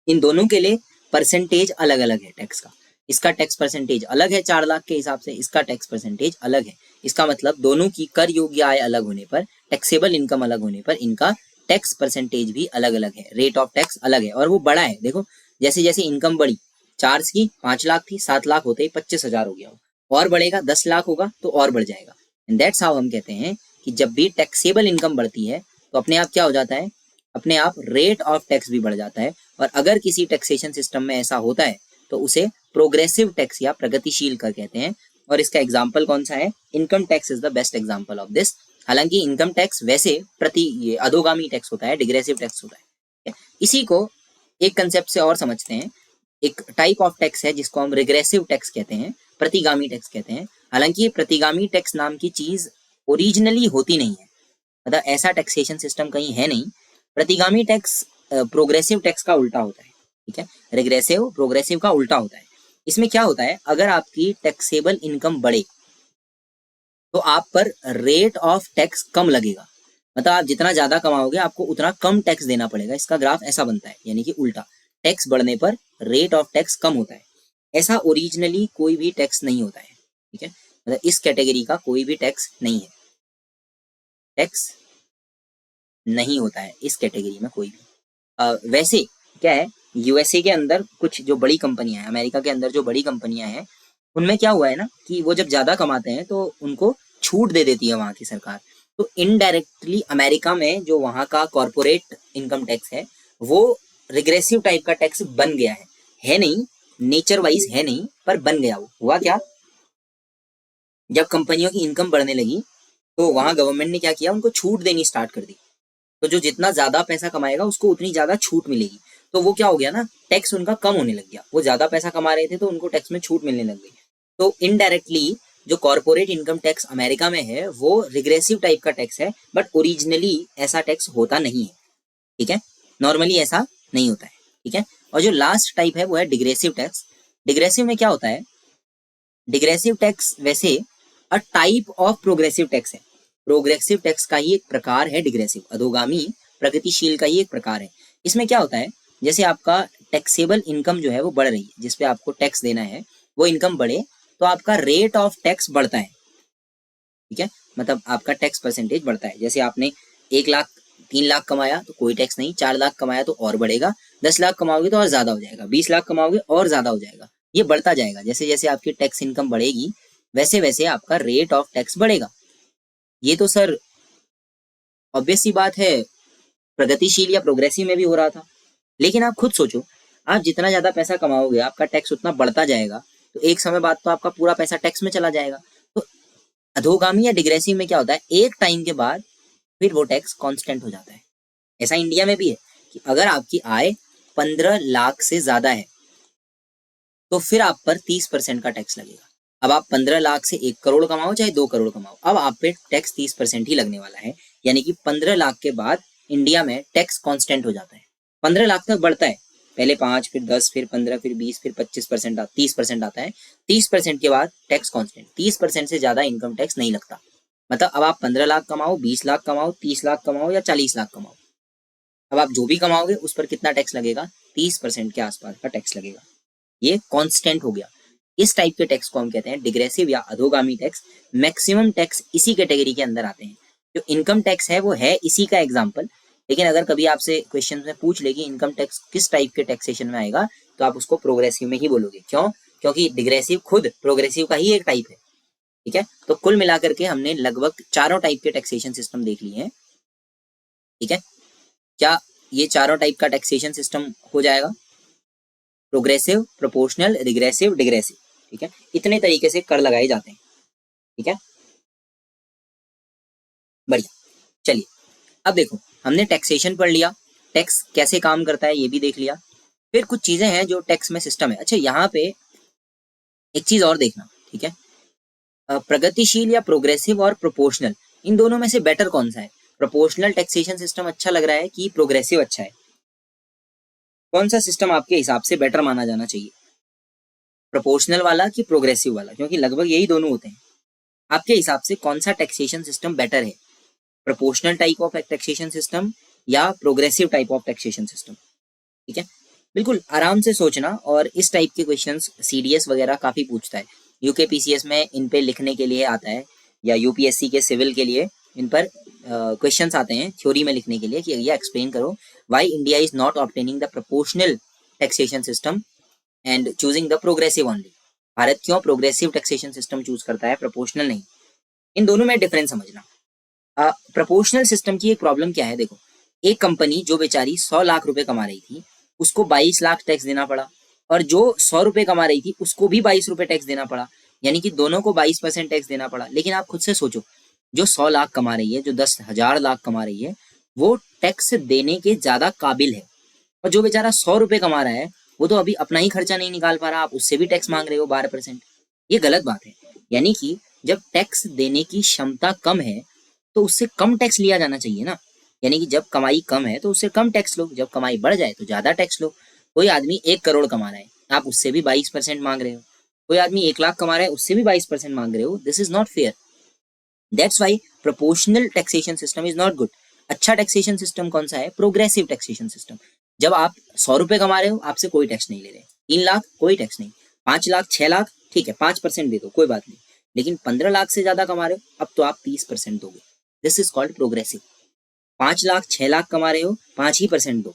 इन दोनों के लिए परसेंटेज अलग अलग है टैक्स का। इसका टैक्स परसेंटेज अलग है 4 लाख के हिसाब से, इसका टैक्स परसेंटेज अलग है। इसका मतलब दोनों की कर योग्य आय अलग होने पर, टैक्सेबल इनकम अलग होने पर इनका टैक्स परसेंटेज भी अलग अलग है, रेट ऑफ टैक्स अलग है और वो बड़ा है। देखो जैसे जैसे इनकम बढ़ी, 4 की 5 लाख थी, 7 लाख होते ही 25,000 हो गया, और बढ़ेगा 10 लाख होगा तो और बढ़ जाएगा। एंड दैट्स हाउ हम कहते हैं कि जब भी टैक्सेबल इनकम बढ़ती है तो अपने आप क्या हो जाता है, अपने आप रेट ऑफ टैक्स भी बढ़ जाता है। और अगर किसी टैक्सेशन सिस्टम में ऐसा होता है तो उसे प्रोग्रेसिव टैक्स या प्रगतिशील कर कहते हैं। और इसका एग्जाम्पल कौन सा है, income tax is the best example of this. हालांकि इनकम टैक्स वैसे ये अधोगामी टैक्स होता है, डिग्रेसिव टैक्स होता है। इसी को एक कंसेप्ट से और समझते हैं, एक टाइप ऑफ टैक्स है जिसको हम रिग्रेसिव टैक्स कहते हैं, प्रतिगामी टैक्स कहते हैं। हालांकि ये प्रतिगामी टैक्स नाम की चीज ओरिजिनली होती नहीं है, मतलब ऐसा टैक्सेशन सिस्टम कहीं है नहीं। प्रतिगामी टैक्स प्रोग्रेसिव टैक्स का उल्टा होता है, ठीक है, रिग्रेसिव प्रोग्रेसिव का उल्टा होता है। इसमें क्या होता है, अगर आपकी टैक्सेबल इनकम बढ़े तो आप पर रेट ऑफ टैक्स कम लगेगा, मतलब आप जितना ज्यादा कमाओगे आपको उतना कम टैक्स देना पड़ेगा। इसका ग्राफ ऐसा बनता है, यानी कि उल्टा, टैक्स बढ़ने पर रेट ऑफ टैक्स कम होता है। ऐसा ओरिजिनली कोई भी टैक्स नहीं होता है, ठीक है, मतलब इस कैटेगरी का कोई भी टैक्स नहीं है, टैक्स नहीं होता है इस कैटेगरी में कोई भी। वैसे क्या है, यूएसए के अंदर कुछ जो बड़ी कंपनियां हैं, अमेरिका के अंदर जो बड़ी कंपनियां हैं, उनमें क्या हुआ है ना कि वो जब ज्यादा कमाते हैं तो उनको छूट दे देती है वहां की सरकार। तो इनडायरेक्टली अमेरिका में जो वहां का कॉर्पोरेट इनकम टैक्स है वो रिग्रेसिव टाइप का टैक्स बन गया है नहीं, नेचर वाइज है नहीं, पर बन गया। वो हुआ क्या, जब कंपनियों की इनकम बढ़ने लगी तो वहां गवर्नमेंट ने क्या किया, उनको छूट देनी स्टार्ट कर दी। तो जो जितना ज्यादा पैसा कमाएगा उसको उतनी ज्यादा छूट मिलेगी। तो वो क्या हो गया ना, टैक्स उनका कम होने लग गया। वो ज्यादा पैसा कमा रहे थे तो उनको टैक्स में छूट मिलने लग गई। तो इनडायरेक्टली जो कॉर्पोरेट इनकम टैक्स अमेरिका में है वो रिग्रेसिव टाइप का टैक्स है, बट ओरिजिनली ऐसा टैक्स होता नहीं है, ठीक है, नॉर्मली ऐसा नहीं होता है, ठीक है। और जो लास्ट टाइप है वो है डिग्रेसिव टैक्स। डिग्रेसिव में क्या होता है, डिग्रेसिव टैक्स वैसे a type of progressive tax है, प्रोग्रेसिव टैक्स का ही एक प्रकार है डिग्रेसिव, अधोगामी प्रगतिशील का ही एक प्रकार है। इसमें क्या होता है, जैसे आपका टैक्सेबल इनकम जो है वो बढ़ रही है, जिसपे आपको टैक्स देना है, वो इनकम बढ़े तो आपका रेट ऑफ टैक्स बढ़ता है, ठीक है, मतलब आपका टैक्स परसेंटेज बढ़ता है। जैसे आपने 1 लाख 3 लाख कमाया तो कोई टैक्स नहीं, 4 लाख कमाया तो और बढ़ेगा, 10 लाख कमाओगे तो और ज्यादा हो जाएगा, 20 लाख कमाओगे और ज्यादा हो जाएगा, ये बढ़ता जाएगा। जैसे जैसे आपकी टैक्स इनकम बढ़ेगी वैसे वैसे आपका रेट ऑफ टैक्स बढ़ेगा। ये तो सर ऑब्वियस सी बात है, प्रगतिशील या प्रोग्रेसिव में भी हो रहा था। लेकिन आप खुद सोचो, आप जितना ज्यादा पैसा कमाओगे आपका टैक्स उतना बढ़ता जाएगा, तो एक समय बाद तो आपका पूरा पैसा टैक्स में चला जाएगा। तो अधोगामी या डिग्रेसिव में क्या होता है, एक टाइम के बाद फिर वो टैक्स कांस्टेंट हो जाता है। ऐसा इंडिया में भी है कि अगर आपकी आय 15 लाख से ज्यादा है तो फिर आप पर 30% का टैक्स लगेगा। अब आप 15 लाख से 1 करोड़ कमाओ चाहे 2 करोड़ कमाओ, अब आप पे टैक्स 30% ही लगने वाला है। यानी कि 15 लाख के बाद इंडिया में टैक्स कांस्टेंट हो जाता है, 15 लाख तक बढ़ता है, पहले 5 फिर 10 फिर 15 फिर 20 फिर 25% 30% आता है। 30% के बाद टैक्स कांस्टेंट, 30% से ज्यादा इनकम टैक्स नहीं लगता। मतलब अब आप 15 लाख कमाओ, 20 लाख कमाओ, 30 लाख कमाओ या 40 लाख कमाओ, अब आप जो भी कमाओगे उस पर कितना टैक्स लगेगा, 30% के आसपास का टैक्स लगेगा। ये कांस्टेंट हो गया। इस टाइप के टैक्स को हम कहते हैं डिग्रेसिव या अधोगामी टैक्स। मैक्सिमम टैक्स इसी कैटेगरी के अंदर आते हैं। जो इनकम टैक्स है वो है इसी का एग्जाम्पल, लेकिन अगर कभी आपसे क्वेश्चन में पूछ ले कि इनकम टैक्स किस टाइप के टैक्सेशन में आएगा तो आप उसको प्रोग्रेसिव में ही बोलोगे। क्यों, क्योंकि डिग्रेसिव खुद प्रोग्रेसिव का ही एक टाइप है, ठीक है। तो कुल मिलाकर के हमने लगभग चारों टाइप के टैक्सेशन सिस्टम देख लिए हैं, ठीक है। क्या ये चारों टाइप का टैक्सेशन सिस्टम हो जाएगा, प्रोग्रेसिव, प्रोपोर्शनल, रिग्रेसिव, डिग्रेसिव, ठीक है। इतने तरीके से कर लगाए जाते हैं, ठीक है, बढ़िया। चलिए अब देखो, हमने टैक्सेशन पढ़ लिया, टैक्स कैसे काम करता है ये भी देख लिया। फिर कुछ चीजें हैं जो टैक्स में सिस्टम है। अच्छा, यहाँ पे एक चीज और देखना, ठीक है, प्रगतिशील या प्रोग्रेसिव और प्रोपोर्शनल, इन दोनों में से बेटर कौन सा है? प्रोपोर्शनल टैक्सेशन सिस्टम अच्छा लग रहा है कि प्रोग्रेसिव अच्छा है? कौन सा सिस्टम आपके हिसाब से बेटर माना जाना चाहिए, प्रोपोर्शनल वाला कि प्रोग्रेसिव वाला? क्योंकि लगभग यही दोनों होते हैं। आपके हिसाब से कौन सा टैक्सेशन सिस्टम बेटर है, proportional type of taxation system या progressive type of taxation system? ठीक है, बिल्कुल आराम से सोचना। और इस टाइप के क्वेश्चंस सीडीएस वगैरह काफी पूछता है, यूके पीसीएस में इन पे लिखने के लिए आता है, या यूपीएससी के सिविल के लिए इन पर क्वेश्चंस आते हैं थ्योरी में लिखने के लिए कि ये एक्सप्लेन करो why India is not obtaining the proportional taxation system and choosing the progressive only. Bharat क्यों प्रोग्रेसिव टैक्सेशन सिस्टम चूज करता है, प्रोपोर्शनल नहीं? इन दोनों में डिफरेंस समझना। प्रोपोर्शनल सिस्टम की एक प्रॉब्लम क्या है, देखो, एक कंपनी जो बेचारी 100 लाख रुपए कमा रही थी उसको 22 लाख टैक्स देना पड़ा, और जो 100 रुपए कमा रही थी उसको भी 22 रुपए टैक्स देना पड़ा, यानी कि दोनों को 22% टैक्स देना पड़ा। लेकिन आप खुद से सोचो, जो 100 लाख कमा रही है, जो 10,000 लाख कमा रही है, वो टैक्स देने के ज्यादा काबिल है, और जो बेचारा 100 रुपए कमा रहा है वो तो अभी अपना ही खर्चा नहीं निकाल पा रहा, आप उससे भी टैक्स मांग रहे हो 12%। ये गलत बात है। यानी कि जब टैक्स देने की क्षमता कम है तो उससे कम टैक्स लिया जाना चाहिए ना। यानी कि जब कमाई कम है तो उससे कम टैक्स लो, जब कमाई बढ़ जाए तो ज्यादा टैक्स लो। कोई आदमी 1 करोड़ कमा रहा है, आप उससे भी 22% मांग रहे हो। कोई आदमी 1 लाख कमा रहा है, उससे भी 22% मांग रहे हो। This is not fair. That's why proportional taxation system is not good. अच्छा टैक्सेशन सिस्टम कौन सा है? Progressive taxation system. जब आप 100 रुपए कमा रहे हो, आपसे कोई टैक्स नहीं ले रहे। 3 लाख कोई टैक्स नहीं, 5 लाख 6 लाख ठीक है 5% दे दो, कोई बात नहीं। लेकिन 15 लाख से ज्यादा कमा रहे हो, अब तो आप 30% दोगे। This is called progressive. 5 lakh 6 lakh कमा रहे हो, 5% दो।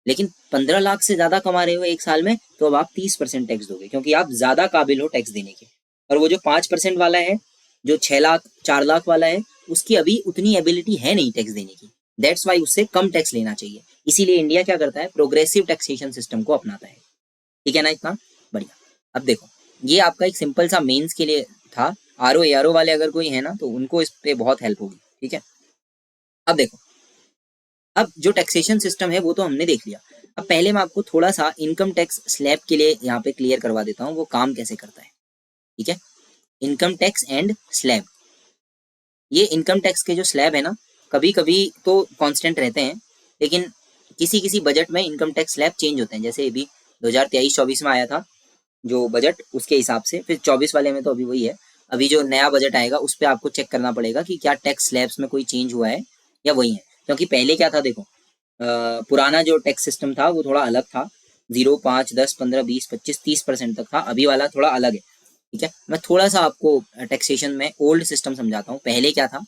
लेकिन 15 लाख से ज्यादा कमा रहे हो एक साल में, तो अब आप 30% टैक्स दोगे, क्योंकि आप ज्यादा काबिल हो टैक्स देने के। और वो जो 5% वाला है, जो 6 लाख 4 लाख वाला है, उसकी अभी उतनी एबिलिटी है नहीं टैक्स देने की। दैट्स वाई उससे कम टैक्स लेना चाहिए। इसीलिए इंडिया क्या करता है, प्रोग्रेसिव टैक्सेशन सिस्टम को अपनाता है। ठीक है ना, इतना बढ़िया। अब देखो, ये आपका एक सिंपल सा मेंस के लिए था। आरओ एआरओ वाले अगर कोई है ना, तो उनको इस पे बहुत हेल्प होगी। ठीक है, अब देखो, अब जो टैक्सेशन सिस्टम है वो तो हमने देख लिया। अब पहले मैं आपको थोड़ा सा इनकम टैक्स स्लैब के लिए यहाँ पे क्लियर करवा देता हूँ, वो काम कैसे करता है। ठीक है, इनकम टैक्स एंड स्लैब। ये इनकम टैक्स के जो स्लैब है ना, कभी कभी तो कांस्टेंट रहते हैं, लेकिन किसी किसी बजट में इनकम टैक्स स्लैब चेंज होते हैं। जैसे अभी 2023-24 में आया था जो बजट, उसके हिसाब से। फिर 24 वाले में तो अभी वही है। अभी जो नया बजट आएगा उस पर आपको चेक करना पड़ेगा कि क्या टैक्स स्लैब्स में कोई चेंज हुआ है या वही है। क्योंकि पहले क्या था, देखो, पुराना जो टैक्स सिस्टम था वो थोड़ा अलग था। 0, 5, 10, 15, 20, 25, 30% तक था। अभी वाला थोड़ा अलग है। ठीक है, मैं थोड़ा सा आपको टैक्सेशन में ओल्ड सिस्टम समझाता हूँ, पहले क्या था,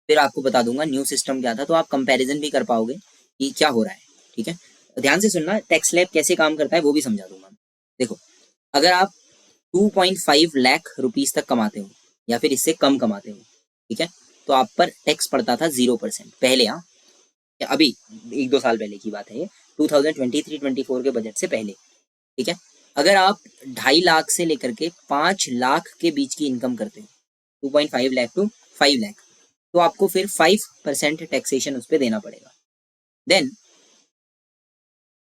फिर आपको बता दूंगा न्यू सिस्टम क्या था, तो आप कंपैरिजन भी कर पाओगे कि क्या हो रहा है। ठीक है, ध्यान से सुनना, टैक्स स्लैब कैसे काम करता है वो भी समझा दूंगा। देखो, अगर आप 2.5 लाख रुपीज तक कमाते हो या फिर इससे कम कमाते हो, ठीक है, तो आप पर टैक्स पड़ता था 0% पहले। हाँ, अभी 1-2 साल पहले की बात है ये, 2023-24 के बजट से पहले। ठीक है, अगर आप 2.5 लाख से लेकर के 5 लाख के बीच की इनकम करते हो, 2.5 लाख टू 5 लाख, तो आपको फिर 5% टैक्सेशन उस पर देना पड़ेगा। देन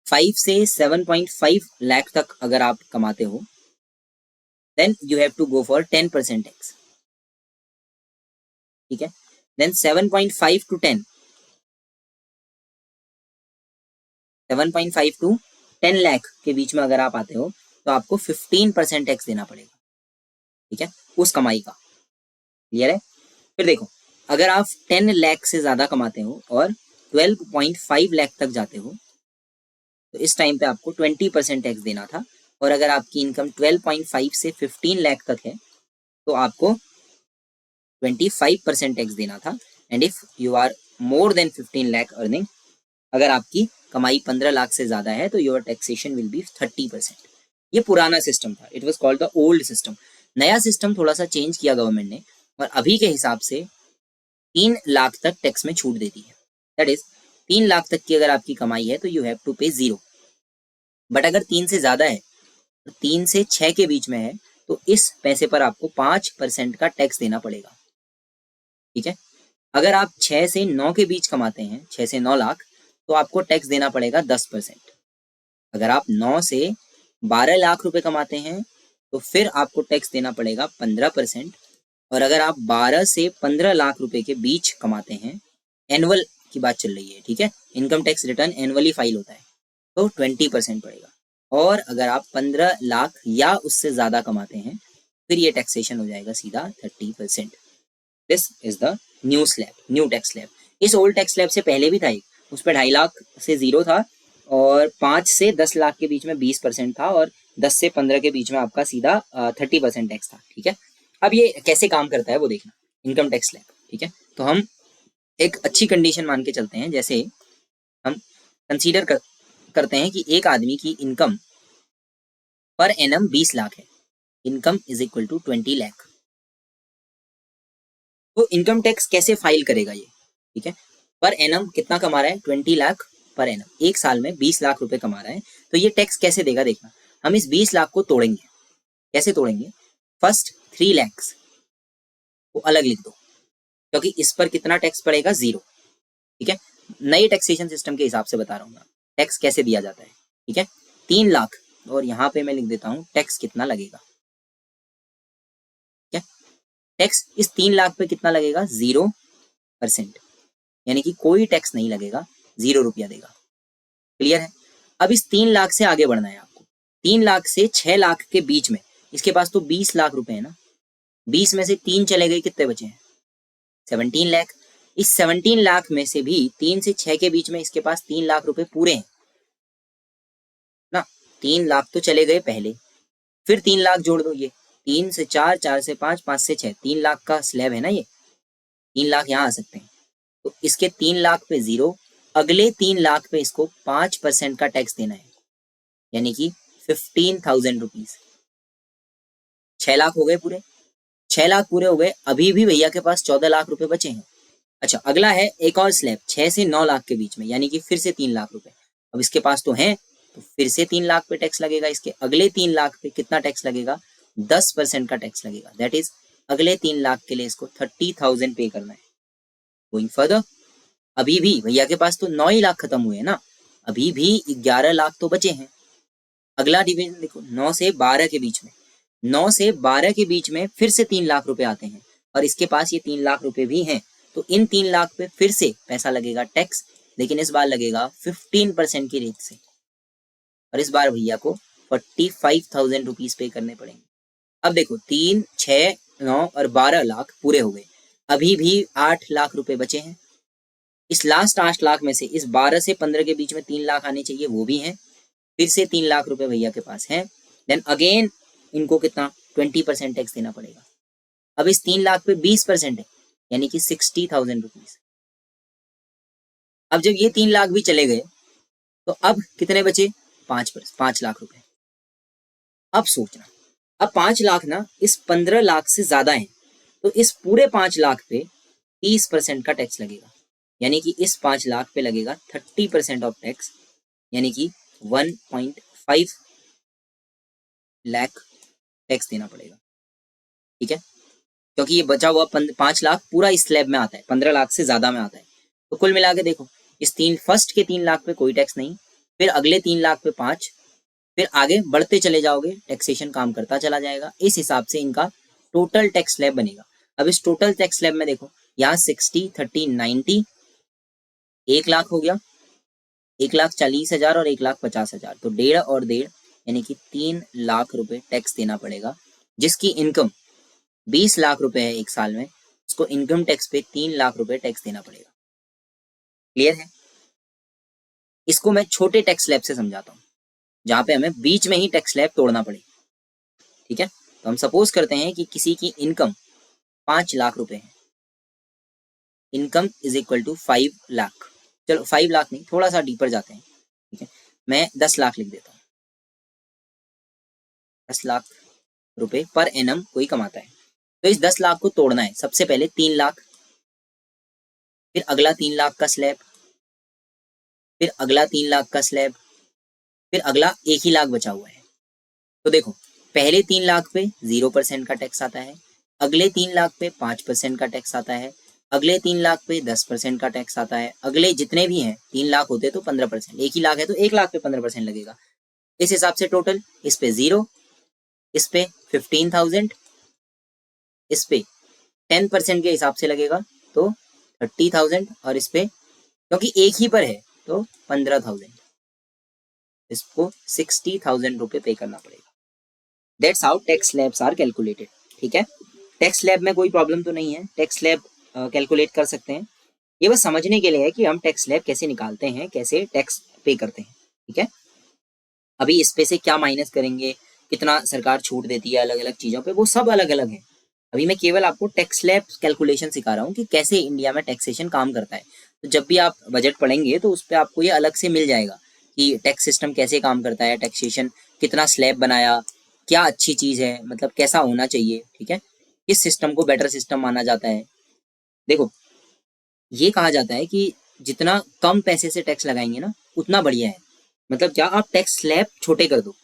5 से 7.5 लाख तक अगर आप कमाते हो, then you have to go for 10% tax. ठीक है, देन 7.5 टू 10, 7.5 टू 10 लाख के बीच में अगर आप आते हो तो आपको 15% टैक्स देना पड़ेगा। ठीक है, उस कमाई का। क्लियर है? फिर देखो, अगर आप 10 लाख से ज्यादा कमाते हो और 12.5 लाख तक जाते हो, तो इस टाइम पे आपको 20% टैक्स देना था। और अगर आपकी इनकम 12.5 से 15 लाख तक है तो आपको 25% टैक्स देना था। And if you are more than 15 lakh earning, अगर आपकी कमाई 15 लाख से ज्यादा है, तो योर टैक्सेशन विल बी 30%। ये पुराना सिस्टम था, it was called the old system. नया सिस्टम थोड़ा सा चेंज किया गवर्नमेंट ने, और अभी के हिसाब से 3 लाख तक टैक्स में छूट देती है। दैट इज, 3 लाख तक की अगर आपकी कमाई है तो यू हैव टू पे 0। बट अगर 3 से ज्यादा है, 3 से 6 के बीच में है, तो इस पैसे पर आपको 5% का टैक्स देना पड़ेगा। ठीक है, अगर आप 6 से 9 के बीच कमाते हैं, 6 से 9 लाख, तो आपको टैक्स देना पड़ेगा 10%। अगर आप 9 से 12 लाख रुपए कमाते हैं तो फिर आपको टैक्स देना पड़ेगा 15%। और अगर आप 12 से 15 लाख रुपए के बीच कमाते हैं, एनुअल की बात चल रही है, ठीक है, income tax return annually file होता है, तो 20% पड़ेगा। और अगर आप 15 लाख या उससे ज्यादा कमाते हैं, फिर ये टैक्सेशन हो जाएगा सीधा 30%। This is the new slab, new tax slab. इस ओल्ड टैक्स स्लैब से पहले भी था एक, उस पर 2.5 लाख से 0 था, और 5 से 10 लाख के बीच में 20% था, और 10 से 15 के बीच में आपका सीधा 30% टैक्स था, ठीक है। अब ये कैसे काम करता है वो देखना, इनकम टैक्स स्लैब, ठीक है। तो हम एक अच्छी कंडीशन मान के चलते हैं, जैसे हम कंसीडर करते हैं कि एक आदमी की इनकम पर एनम 20 लाख है, income is equal to 20 lakh. तो इनकम टैक्स कैसे फाइल करेगा ये, ठीक है। पर एनम कितना कमा रहा है, 20 लाख पर एनम, एक साल में 20 लाख रुपए कमा रहा है, तो ये टैक्स कैसे देगा देखना। हम इस 20 लाख को तोड़ेंगे, कैसे तोड़ेंगे, फर्स्ट 3 लाख को अलग लिख दो, क्योंकि इस पर कितना टैक्स पड़ेगा, 0, ठीक है। नए टैक्सेशन सिस्टम के हिसाब से बता रहा हूँ मैं टैक्स कैसे दिया जाता है, ठीक है। 3 लाख, और यहाँ पे मैं लिख देता हूँ टैक्स कितना लगेगा, ठीक है। टैक्स इस 3 लाख पे कितना लगेगा, 0%, यानी कि कोई टैक्स नहीं लगेगा, 0 रुपया देगा। क्लियर है। अब इस 3 लाख से आगे बढ़ना है आपको, 3 लाख से 6 लाख के बीच में, इसके पास तो 20 लाख रुपए है ना, 20 में से 3 चले गए, कितने बचे हैं, 17 लाख। इस 17 लाख में से भी 3 से 6 के बीच में इसके पास 3 लाख रुपए पूरे हैं ना, 3 लाख तो चले गए पहले, फिर 3 लाख जोड़ दो, ये 3 से 4, 4 से 5, 5 से 6, 3 लाख का स्लैब है ना ये, 3 लाख यहाँ आ सकते हैं। तो इसके 3 लाख पे 0, अगले 3 लाख पे इसको 5% का टैक्स देना है, यानी कि 15,000 रुपीज। 6 लाख हो गए पूरे, 6 लाख पूरे हो गए, अभी भी भैया के पास 14 लाख रुपए बचे हैं। अच्छा, अगला है एक और स्लैब 6 से 9 लाख के बीच में, यानी कि फिर से 3 लाख रुपए। अब इसके पास तो है, तो फिर से 3 लाख पे टैक्स लगेगा, इसके अगले 3 लाख पे कितना टैक्स लगेगा, 10% का टैक्स लगेगा। दैट इज अगले 3 लाख के लिए इसको 30,000 पे करना है। गोइंग फर्दर, अभी भी भैया के पास तो 9 ही लाख खत्म हुए हैं ना, अभी भी 11 लाख तो बचे हैं। अगला डिवीजन देखो, 9 से 12 के बीच में, 9 से 12 के बीच में फिर से 3 लाख रुपए आते हैं, और इसके पास ये 3 लाख रुपए भी हैं, तो इन 3 लाख पे फिर से पैसा लगेगा टैक्स, लेकिन इस बार लगेगा 15% की रेट से, और इस बार भैया को 45,000 रुपीज पे करने पड़ेंगे। अब देखो 3, 6, 9 और 12 लाख पूरे हो गए, अभी भी 8 लाख रुपए बचे हैं। इस लास्ट 8 लाख में से इस 12 से 15 के बीच में 3 लाख आने चाहिए, वो भी हैं, फिर से 3 लाख रुपए भैया के पास हैं। देन अगेन इनको कितना, 20% टैक्स देना पड़ेगा। अब इस 3 लाख पे 20% है, यानी कि 60,000 रुपीज। अब जब ये 3 लाख भी चले गए, तो अब कितने बचे, 5 लाख रुपए। अब सोचना, अब 5 लाख ना इस 15 लाख से ज्यादा है, तो इस पूरे 5 लाख पे 30% का टैक्स लगेगा, यानी कि इस 5 लाख पे लगेगा 30% ऑफ टैक्स, यानी कि 1.5 लाख टैक्स देना पड़ेगा, ठीक है। क्योंकि ये बचा हुआ 5 लाख पूरा इस स्लैब में आता है, 15 लाख से ज्यादा में आता है। तो कुल मिला के देखो, इस फर्स्ट के 3 लाख पे कोई टैक्स नहीं, फिर अगले 3 लाख पे 5, फिर आगे बढ़ते चले जाओगे, टैक्सेशन काम करता चला जाएगा, इस हिसाब से इनका टोटल टैक्स स्लैब बनेगा। अब इस टोटल टैक्स स्लैब में देखो, यहाँ 60, 30, 90, 1 लाख हो गया, 1,40,000 और 1,50,000, तो 1.5 और 1.5, यानी कि 3 लाख रुपए टैक्स देना पड़ेगा। जिसकी इनकम 20 लाख रुपए है एक साल में, उसको इनकम टैक्स पे 3 लाख रुपए टैक्स देना पड़ेगा। क्लियर है। इसको मैं छोटे टैक्स स्लैब से समझाता हूँ, जहां पे हमें बीच में ही टैक्स स्लैब तोड़ना पड़े, ठीक है। तो हम सपोज करते हैं कि किसी की इनकम 5 लाख रुपए है, income is equal to 5 lakh, चलो 5 लाख नहीं, थोड़ा सा डीपर जाते हैं, ठीक है। मैं 10 लाख लिख देता हूँ, 10 लाख रुपए पर एनम कोई कमाता है। तो इस 10 लाख को तोड़ना है, सबसे पहले 3 लाख, फिर अगला 3 लाख का स्लैब, फिर अगला 3 लाख का स्लैब, फिर अगला 1 ही लाख बचा हुआ है। तो देखो, पहले 3 लाख पे 0% का टैक्स आता है, अगले 3 लाख पे 5% का टैक्स आता है, अगले 3 लाख पे 10% का टैक्स आता है, अगले जितने भी हैं, 3 लाख होते तो 15%, 1 ही लाख है तो 1 लाख पे 15% लगेगा। इस हिसाब से टोटल इस पे 0, इस पे 15,000, इस पे 10% के हिसाब से लगेगा तो 30,000, और इस पे क्योंकि एक ही पर है तो 15,000, इसको 60,000 रुपये पे करना पड़ेगा। That's how tax slabs are calculated. ठीक है, टैक्स स्लैब में कोई प्रॉब्लम तो नहीं है, टैक्स स्लैब कैलकुलेट कर सकते हैं। ये बस समझने के लिए है कि हम टैक्स स्लैब कैसे निकालते हैं, कैसे टैक्स पे करते हैं। ठीक है, अभी इस पे से क्या माइनस करेंगे, कितना सरकार छूट देती है अलग अलग चीजों पे, वो सब अलग अलग है। अभी मैं केवल आपको टैक्स स्लैब कैलकुलेशन सिखा रहा हूँ कि कैसे इंडिया में टैक्सेशन काम करता है। तो जब भी आप बजट पढ़ेंगे तो उस पर आपको ये अलग से मिल जाएगा कि टैक्स सिस्टम कैसे काम करता है, टैक्सेशन कितना स्लैब बनाया, क्या अच्छी चीज है, मतलब कैसा होना चाहिए। ठीक है, किस सिस्टम को बेटर सिस्टम माना जाता है। देखो, ये कहा जाता है कि जितना कम पैसे से टैक्स लगाएंगे ना उतना बढ़िया है। मतलब क्या, आप टैक्स स्लैब छोटे कर दो,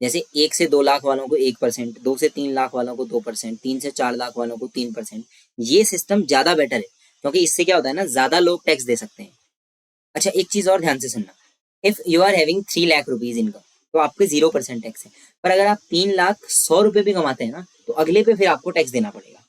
जैसे 1 से 2 लाख वालों को 1%, 2 से 3 लाख वालों को 2%, 3 से 4 लाख वालों को 3%। ये सिस्टम ज्यादा बेटर है, क्योंकि इससे क्या होता है ना, ज्यादा लोग टैक्स दे सकते हैं। अच्छा, एक चीज और ध्यान से सुनना, if you are having 3 lakh rupees income तो आपके 0% टैक्स है। पर अगर आप 3,100,000 भी कमाते हैं ना तो अगले पे फिर आपको टैक्स देना पड़ेगा।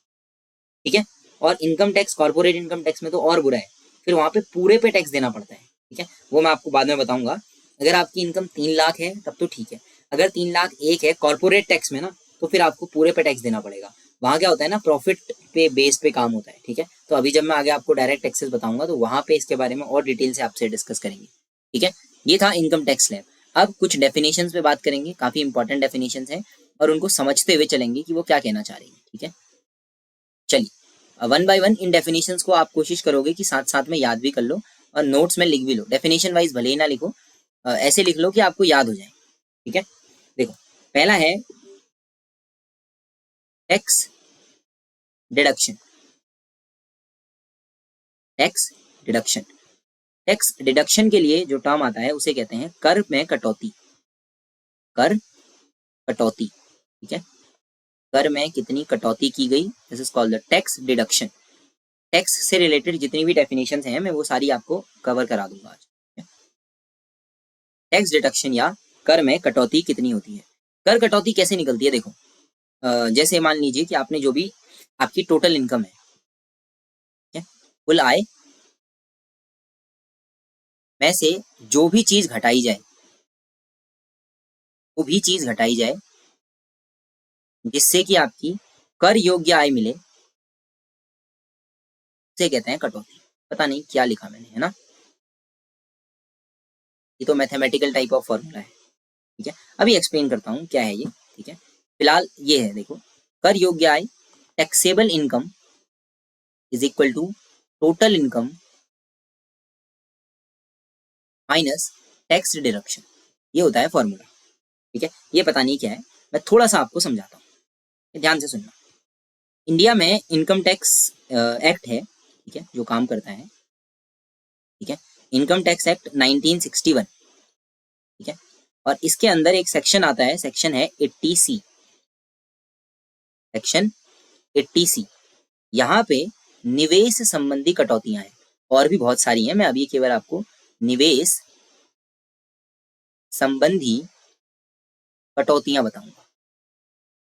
ठीक है, और income tax, corporate income tax में तो और बुरा है, फिर वहां पे पूरे पे टैक्स देना पड़ता है। ठीक है, वो मैं आपको बाद में बताऊंगा। अगर आपकी इनकम 3 लाख है तब तो ठीक है, अगर 3,01,000 है कॉर्पोरेट टैक्स में ना, तो फिर आपको पूरे पे टैक्स देना पड़ेगा। वहां क्या होता है ना, प्रॉफिट पे बेस पे काम होता है। ठीक है, तो अभी जब मैं आगे आपको डायरेक्ट टैक्सेस बताऊंगा तो वहां पे इसके बारे में और डिटेल से आपसे डिस्कस करेंगे। ठीक है, ये था इनकम टैक्स स्लैब। अब कुछ डेफिनेशन पे बात करेंगे, काफी इंपॉर्टेंट डेफिनेशन है और उनको समझते हुए चलेंगे कि वो क्या कहना चाह रही है। ठीक है, चलिए one by one in definitions को आप कोशिश करोगे कि साथ साथ में याद भी कर लो और नोट्स में लिख भी लो। डेफिनेशन वाइज भले ही ना लिखो, ऐसे लिख लो कि आपको याद हो जाए। ठीक है, देखो, पहला है tax deduction. Tax deduction, tax deduction के लिए जो टर्म आता है उसे कहते हैं कर में कटौती। कर कटौती, ठीक है, कर में कितनी कटौती की गई, this is called the tax deduction. Tax से रिलेटेड जितनी भी डेफिनेशंस हैं मैं वो सारी आपको कवर करा दूंगा आज। टैक्स डिडक्शन या कर में कटौती कितनी होती है। कर कटौती कैसे निकलती है, देखो, जैसे मान लीजिए कि आपने जो भी आपकी टोटल इनकम है, कुल आय में से जो भी चीज घटाई जाए, वो भी चीज घटाई जाए जिससे कि आपकी कर योग्य आय मिले, उसे कहते हैं कटौती। पता नहीं क्या लिखा मैंने, है ना, ये तो मैथमेटिकल टाइप ऑफ फॉर्मूला है। ठीक है, अभी एक्सप्लेन करता हूँ क्या है ये। ठीक है, फिलहाल ये है, देखो, कर योग्य आय, taxable income is equal to total income minus tax deduction, ये होता है फॉर्मूला। ठीक है, ये पता नहीं क्या है, मैं थोड़ा सा आपको समझाता हूँ, ध्यान से सुनना। इंडिया में इनकम टैक्स एक्ट है, ठीक है, जो काम करता है। ठीक है, इनकम टैक्स एक्ट 1961। ठीक है, और इसके अंदर एक सेक्शन आता है, सेक्शन है 80C। सेक्शन 80C, यहाँ पे निवेश संबंधी कटौतियां हैं, और भी बहुत सारी हैं, मैं अभी केवल आपको निवेश संबंधी कटौतियां बताऊंगा।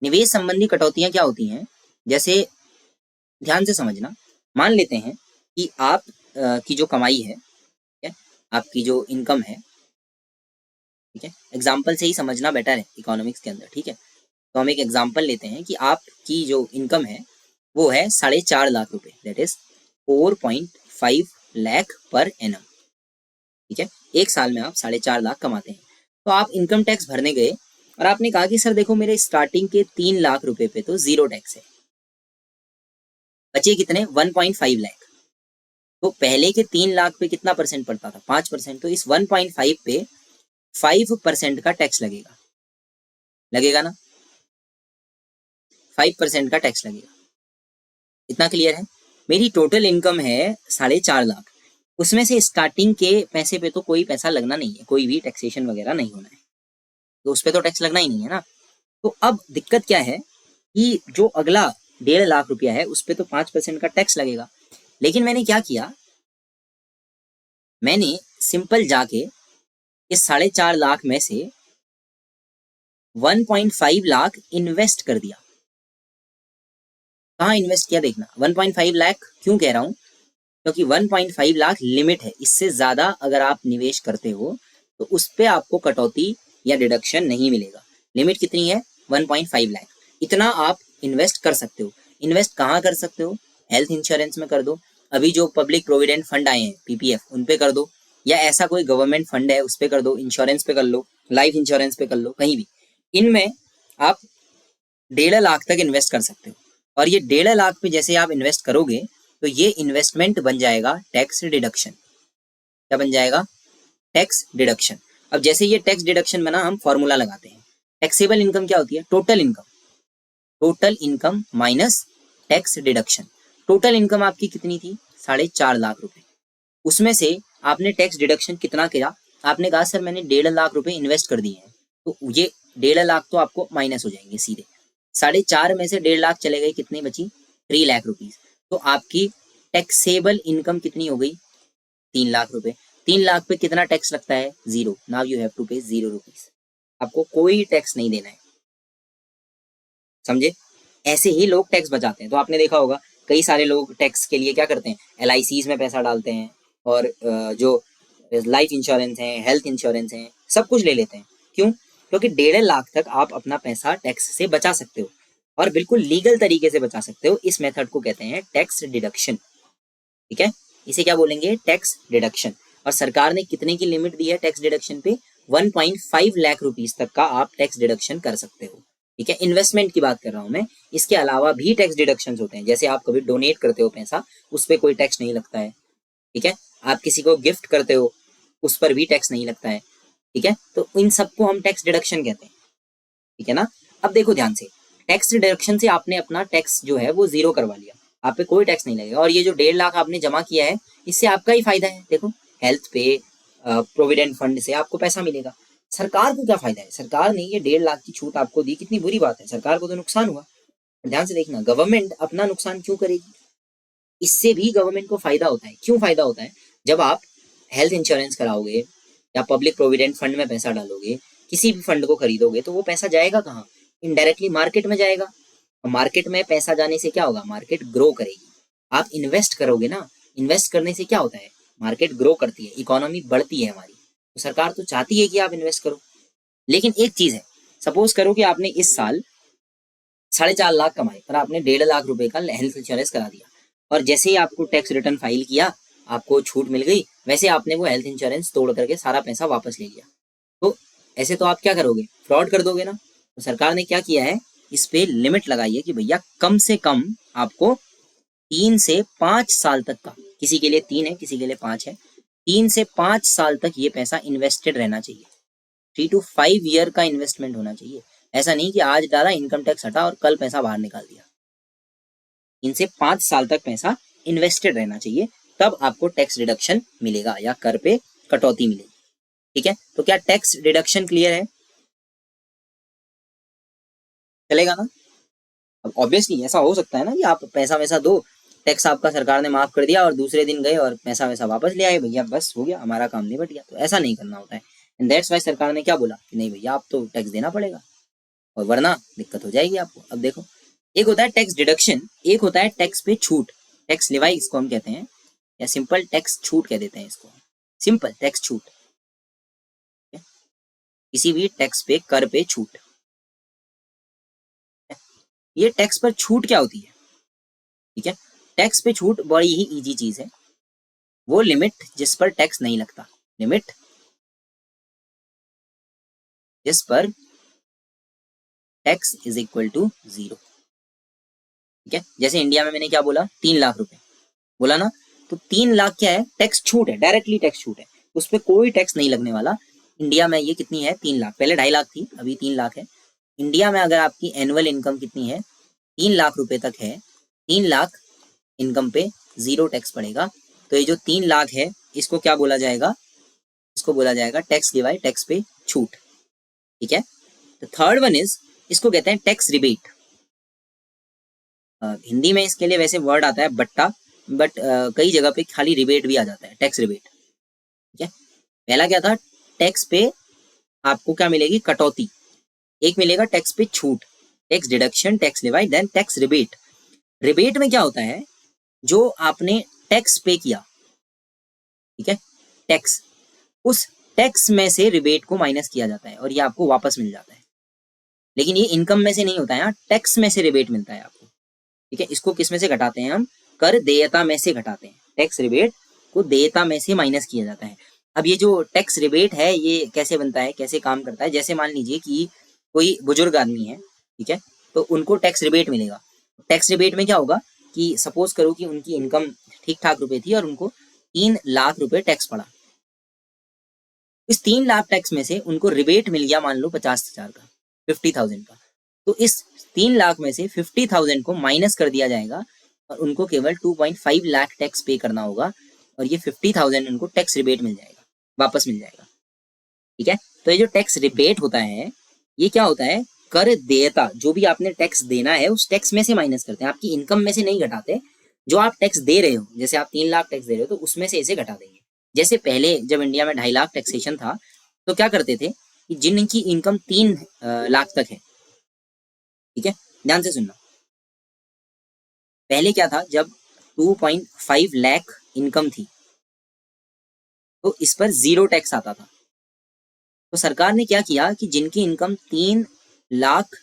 निवेश संबंधी कटौतियां क्या होती हैं, जैसे ध्यान से समझना, मान लेते हैं कि आप की जो कमाई है, ठीक है, आपकी जो इनकम है, ठीक है, एग्जाम्पल से ही समझना बेटर है इकोनॉमिक्स के अंदर। ठीक है, तो हम एक एग्जाम्पल लेते हैं कि आपकी जो इनकम है वो है 4.5 लाख रुपए, that is 4.5 lakh per annum. ठीक है, एक साल में आप 4.5 लाख कमाते हैं, तो आप इनकम टैक्स भरने गए और आपने कहा कि सर देखो, मेरे स्टार्टिंग के 3 लाख रुपए पे तो जीरो टैक्स है, बचे कितने, 1.5 लाख। तो पहले के 3 लाख पे कितना परसेंट पड़ता था, 5%, तो इस 1.5 पे 5% का टैक्स लगेगा, लगेगा ना, 5% का टैक्स लगेगा। इतना क्लियर है। मेरी टोटल इनकम है 4.5 लाख, उसमें से स्टार्टिंग के पैसे पे तो कोई पैसा लगना नहीं है, कोई भी टैक्सेशन वगैरह नहीं होना है, तो उस पर तो टैक्स लगना ही नहीं है ना। तो अब दिक्कत क्या है कि जो अगला 1.5 लाख रुपया है उस पर तो 5% का टैक्स लगेगा। लेकिन मैंने क्या किया, मैंने सिंपल जाके इस 4.5 लाख में से 1.5 लाख इन्वेस्ट कर दिया। कहाँ इन्वेस्ट किया देखना, 1.5 लाख क्यों कह रहा हूँ, क्योंकि 1.5 लाख लिमिट है, इससे ज्यादा अगर आप निवेश करते हो तो उस पे आपको कटौती या डिडक्शन नहीं मिलेगा। लिमिट कितनी है, 1.5 लाख, इतना आप इन्वेस्ट कर सकते हो। इन्वेस्ट कहाँ कर सकते हो, हेल्थ इंश्योरेंस में कर दो, अभी जो पब्लिक प्रोविडेंट फंड आए हैं पीपीएफ उन पे कर दो, या ऐसा कोई गवर्नमेंट फंड है उस पे कर दो, इंश्योरेंस पे कर लो, लाइफ इंश्योरेंस पे कर लो, कहीं भी। इनमें आप 1.5 लाख तक इन्वेस्ट कर सकते हो, और ये 1.5 लाख पे जैसे आप इन्वेस्ट करोगे तो ये इन्वेस्टमेंट बन जाएगा टैक्स डिडक्शन। क्या बन जाएगा, टैक्स डिडक्शन। अब जैसे ये टैक्स डिडक्शन बना, हम फॉर्मूला लगाते हैं। टैक्सेबल इनकम क्या होती है, total income, total income minus tax deduction. Total income आपकी कितनी थी, 4.5 लाख रुपए, उसमें से आपने टैक्स डिडक्शन कितना किया, आपने कहा सर मैंने 1.5 लाख रुपए इन्वेस्ट कर दिए हैं, तो ये 1.5 लाख तो आपको माइनस हो जाएंगे सीधे। 4.5 में से 1.5 लाख चले गए, कितनी बची, 3 लाख रुपीज। तो आपकी टैक्सेबल इनकम कितनी हो गई, 3 लाख रुपए। 3 लाख पे कितना टैक्स लगता है, 0। नाउ यू हैव टू पे 0 रुपीज, आपको कोई टैक्स नहीं देना है, समझे। ऐसे ही लोग टैक्स बचाते हैं। तो आपने देखा होगा कई सारे लोग टैक्स के लिए क्या करते हैं, LICs में पैसा डालते हैं, और जो लाइफ इंश्योरेंस है, हेल्थ इंश्योरेंस है, सब कुछ ले लेते हैं। क्यों, क्योंकि 1.5 लाख तक आप अपना पैसा टैक्स से बचा सकते हो, और बिल्कुल लीगल तरीके से बचा सकते हो। इस मेथड को कहते हैं टैक्स डिडक्शन, ठीक है, इसे क्या बोलेंगे, टैक्स डिडक्शन। और सरकार ने कितने की लिमिट दी है टैक्स डिडक्शन पे, 1.5 लाख रुपीज तक का आप टैक्स डिडक्शन कर सकते हो, ठीक है। इन्वेस्टमेंट की बात कर रहा हूं मैं, इसके अलावा भी टैक्स डिडक्शन होते हैं। जैसे आप कभी डोनेट करते हो पैसा, उस पर कोई टैक्स नहीं लगता है, ठीक है। आप किसी को गिफ्ट करते हो, उस पर भी टैक्स नहीं लगता है, ठीक है। तो इन सबको हम टैक्स डिडक्शन कहते हैं, ठीक है ना। अब देखो ध्यान से, टैक्स डिडक्शन से आपने अपना टैक्स जो है वो 0 करवा लिया, आप पे कोई टैक्स नहीं लगेगा। और ये जो 1.5 लाख आपने जमा किया है, इससे आपका ही फायदा है। देखो, हेल्थ पे, प्रोविडेंट फंड से आपको पैसा मिलेगा। सरकार को क्या फायदा है, सरकार ने ये 1.5 लाख की छूट आपको दी, कितनी बुरी बात है, सरकार को तो नुकसान हुआ। ध्यान से देखना, गवर्नमेंट अपना नुकसान क्यों करेगी, इससे भी गवर्नमेंट को फायदा होता है। क्यों फायदा होता है, जब आप हेल्थ इंश्योरेंस कराओगे या पब्लिक प्रोविडेंट फंड में पैसा डालोगे, किसी भी फंड को खरीदोगे, तो वो पैसा जाएगा कहाँ, इनडायरेक्टली मार्केट में जाएगा। मार्केट में पैसा जाने से क्या होगा, मार्केट ग्रो करेगी। आप इन्वेस्ट करोगे ना, इन्वेस्ट करने से क्या होता है, मार्केट ग्रो करती है, इकोनॉमी बढ़ती है हमारी। तो सरकार तो चाहती है कि आप इन्वेस्ट करो। लेकिन एक चीज है, सपोज करो कि आपने इस साल 4.5 लाख कमाए, पर आपने 1.5 लाख रुपए का हेल्थ इंश्योरेंस करा दिया, और जैसे ही आपको टैक्स रिटर्न फाइल किया, आपको छूट मिल गई, वैसे आपने वो हेल्थ इंश्योरेंस तोड़ करके सारा पैसा वापस ले लिया। तो ऐसे तो आप क्या करोगे, फ्रॉड कर दोगे ना। तो सरकार ने क्या किया है, इस पे लिमिट लगाई है कि भैया कम से कम आपको 3 से 5 साल तक का, किसी के लिए 3 है, किसी के लिए 5 है, 3 से 5 साल तक ये पैसा इन्वेस्टेड रहना चाहिए। 3 to 5 ईयर का इन्वेस्टमेंट होना चाहिए। ऐसा नहीं कि आज डाला, इनकम टैक्स हटा और कल पैसा बाहर निकाल दिया। 3 से 5 साल तक पैसा इन्वेस्टेड रहना चाहिए, तब आपको टैक्स डिडक्शन मिलेगा या कर पे कटौती मिलेगी, ठीक है। तो क्या टैक्स डिडक्शन क्लियर है, चलेगा ना। अब ऑब्वियसली ऐसा हो सकता है ना कि आप पैसा वैसा दो, टैक्स आपका सरकार ने माफ कर दिया, और दूसरे दिन गए और पैसा वैसा वापस ले आए, भैया बस हो गया, हमारा काम निपट गया। तो ऐसा नहीं करना होता है। एंड दैट्स वाई सरकार ने क्या बोला कि नहीं भैया, आप तो टैक्स देना पड़ेगा, और वरना दिक्कत हो जाएगी आपको। अब देखो, एक होता है टैक्स डिडक्शन, एक होता है टैक्स पे छूट, टैक्स लिवाई इसको हम कहते हैं, या सिंपल टैक्स छूट कह देते हैं इसको, सिंपल टैक्स छूट, किसी भी टैक्स पे, कर पे छूट। ये टैक्स पर छूट क्या होती है, ठीक है। टैक्स पे छूट बड़ी ही इजी चीज है, वो लिमिट जिस पर टैक्स नहीं लगता, लिमिट जिस पर टैक्स इज इक्वल टू 0, ठीक है। जैसे इंडिया में मैंने क्या बोला, 3 लाख रुपए बोला ना, तो 3 लाख क्या है, टैक्स छूट है, डायरेक्टली टैक्स छूट है, उस पर कोई टैक्स नहीं लगने वाला। इंडिया में ये कितनी है, 3 लाख, पहले 2.5 लाख थी, अभी 3 लाख है। इंडिया में अगर आपकी एनुअल इनकम कितनी है, 3 लाख रुपए तक है, 3 लाख इनकम पे 0 टैक्स पड़ेगा। तो ये जो 3 लाख है, इसको क्या बोला जाएगा, इसको बोला जाएगा टैक्स डिवाइड टैक्स पे छूट, ठीक है। तो थर्ड वन इज, इसको कहते हैं टैक्स रिबेट। हिंदी में इसके लिए वैसे वर्ड आता है बट्टा, बट कई जगह पे खाली रिबेट भी आ जाता है, टैक्स रिबेट, ठीक है। पहला क्या था, टैक्स पे आपको क्या मिलेगी, कटौती, एक मिलेगा टैक्स पे छूट, tax deduction, tax लेवाई, then tax rebate. Rebate में क्या होता है, जो आपने टैक्स पे किया, ठीक है, टैक्स, उस टैक्स में से रिबेट को माइनस किया जाता है और ये आपको वापस मिल जाता है। लेकिन ये इनकम में से नहीं होता है, यहाँ टैक्स में से रिबेट मिलता है आपको, ठीक है। इसको किस में से घटाते हैं हम, कर देयता में से घटाते हैं। टैक्स रिबेट को देयता में से माइनस किया जाता है। अब ये जो टैक्स रिबेट है ये कैसे बनता है, कैसे काम करता है, जैसे मान लीजिए कि कोई बुजुर्ग आदमी है, ठीक है, तो उनको टैक्स रिबेट मिलेगा। टैक्स रिबेट में क्या होगा कि सपोज करो कि उनकी इनकम ठीक ठाक रुपए थी और उनको 3 लाख रुपए टैक्स पड़ा। इस 3 लाख टैक्स में से उनको रिबेट मिल गया मान लो 50,000 का, 50,000 का। तो इस 3 लाख में से 50,000 को माइनस कर दिया जाएगा और उनको केवल 2.5 लाख टैक्स पे करना होगा और ये 50,000 उनको टैक्स रिबेट मिल जाएगा, वापस मिल जाएगा, ठीक है। तो ये जो टैक्स रिबेट होता है ये क्या होता है, कर देयता, जो भी आपने टैक्स देना है उस टैक्स में से माइनस करते हैं, आपकी इनकम में से नहीं घटाते। जो आप टैक्स दे रहे हो, जैसे आप 3 लाख टैक्स दे रहे हो तो उसमें से इसे घटा देंगे। जैसे पहले जब इंडिया में 2.5 लाख टैक्सेशन था तो क्या करते थे कि जिनकी इनकम 3 लाख तक है, ठीक है, ध्यान से सुनना, पहले क्या था, जब 2.5 लाख इनकम थी तो इस पर 0 टैक्स आता था। तो सरकार ने क्या किया कि जिनकी इनकम 3 लाख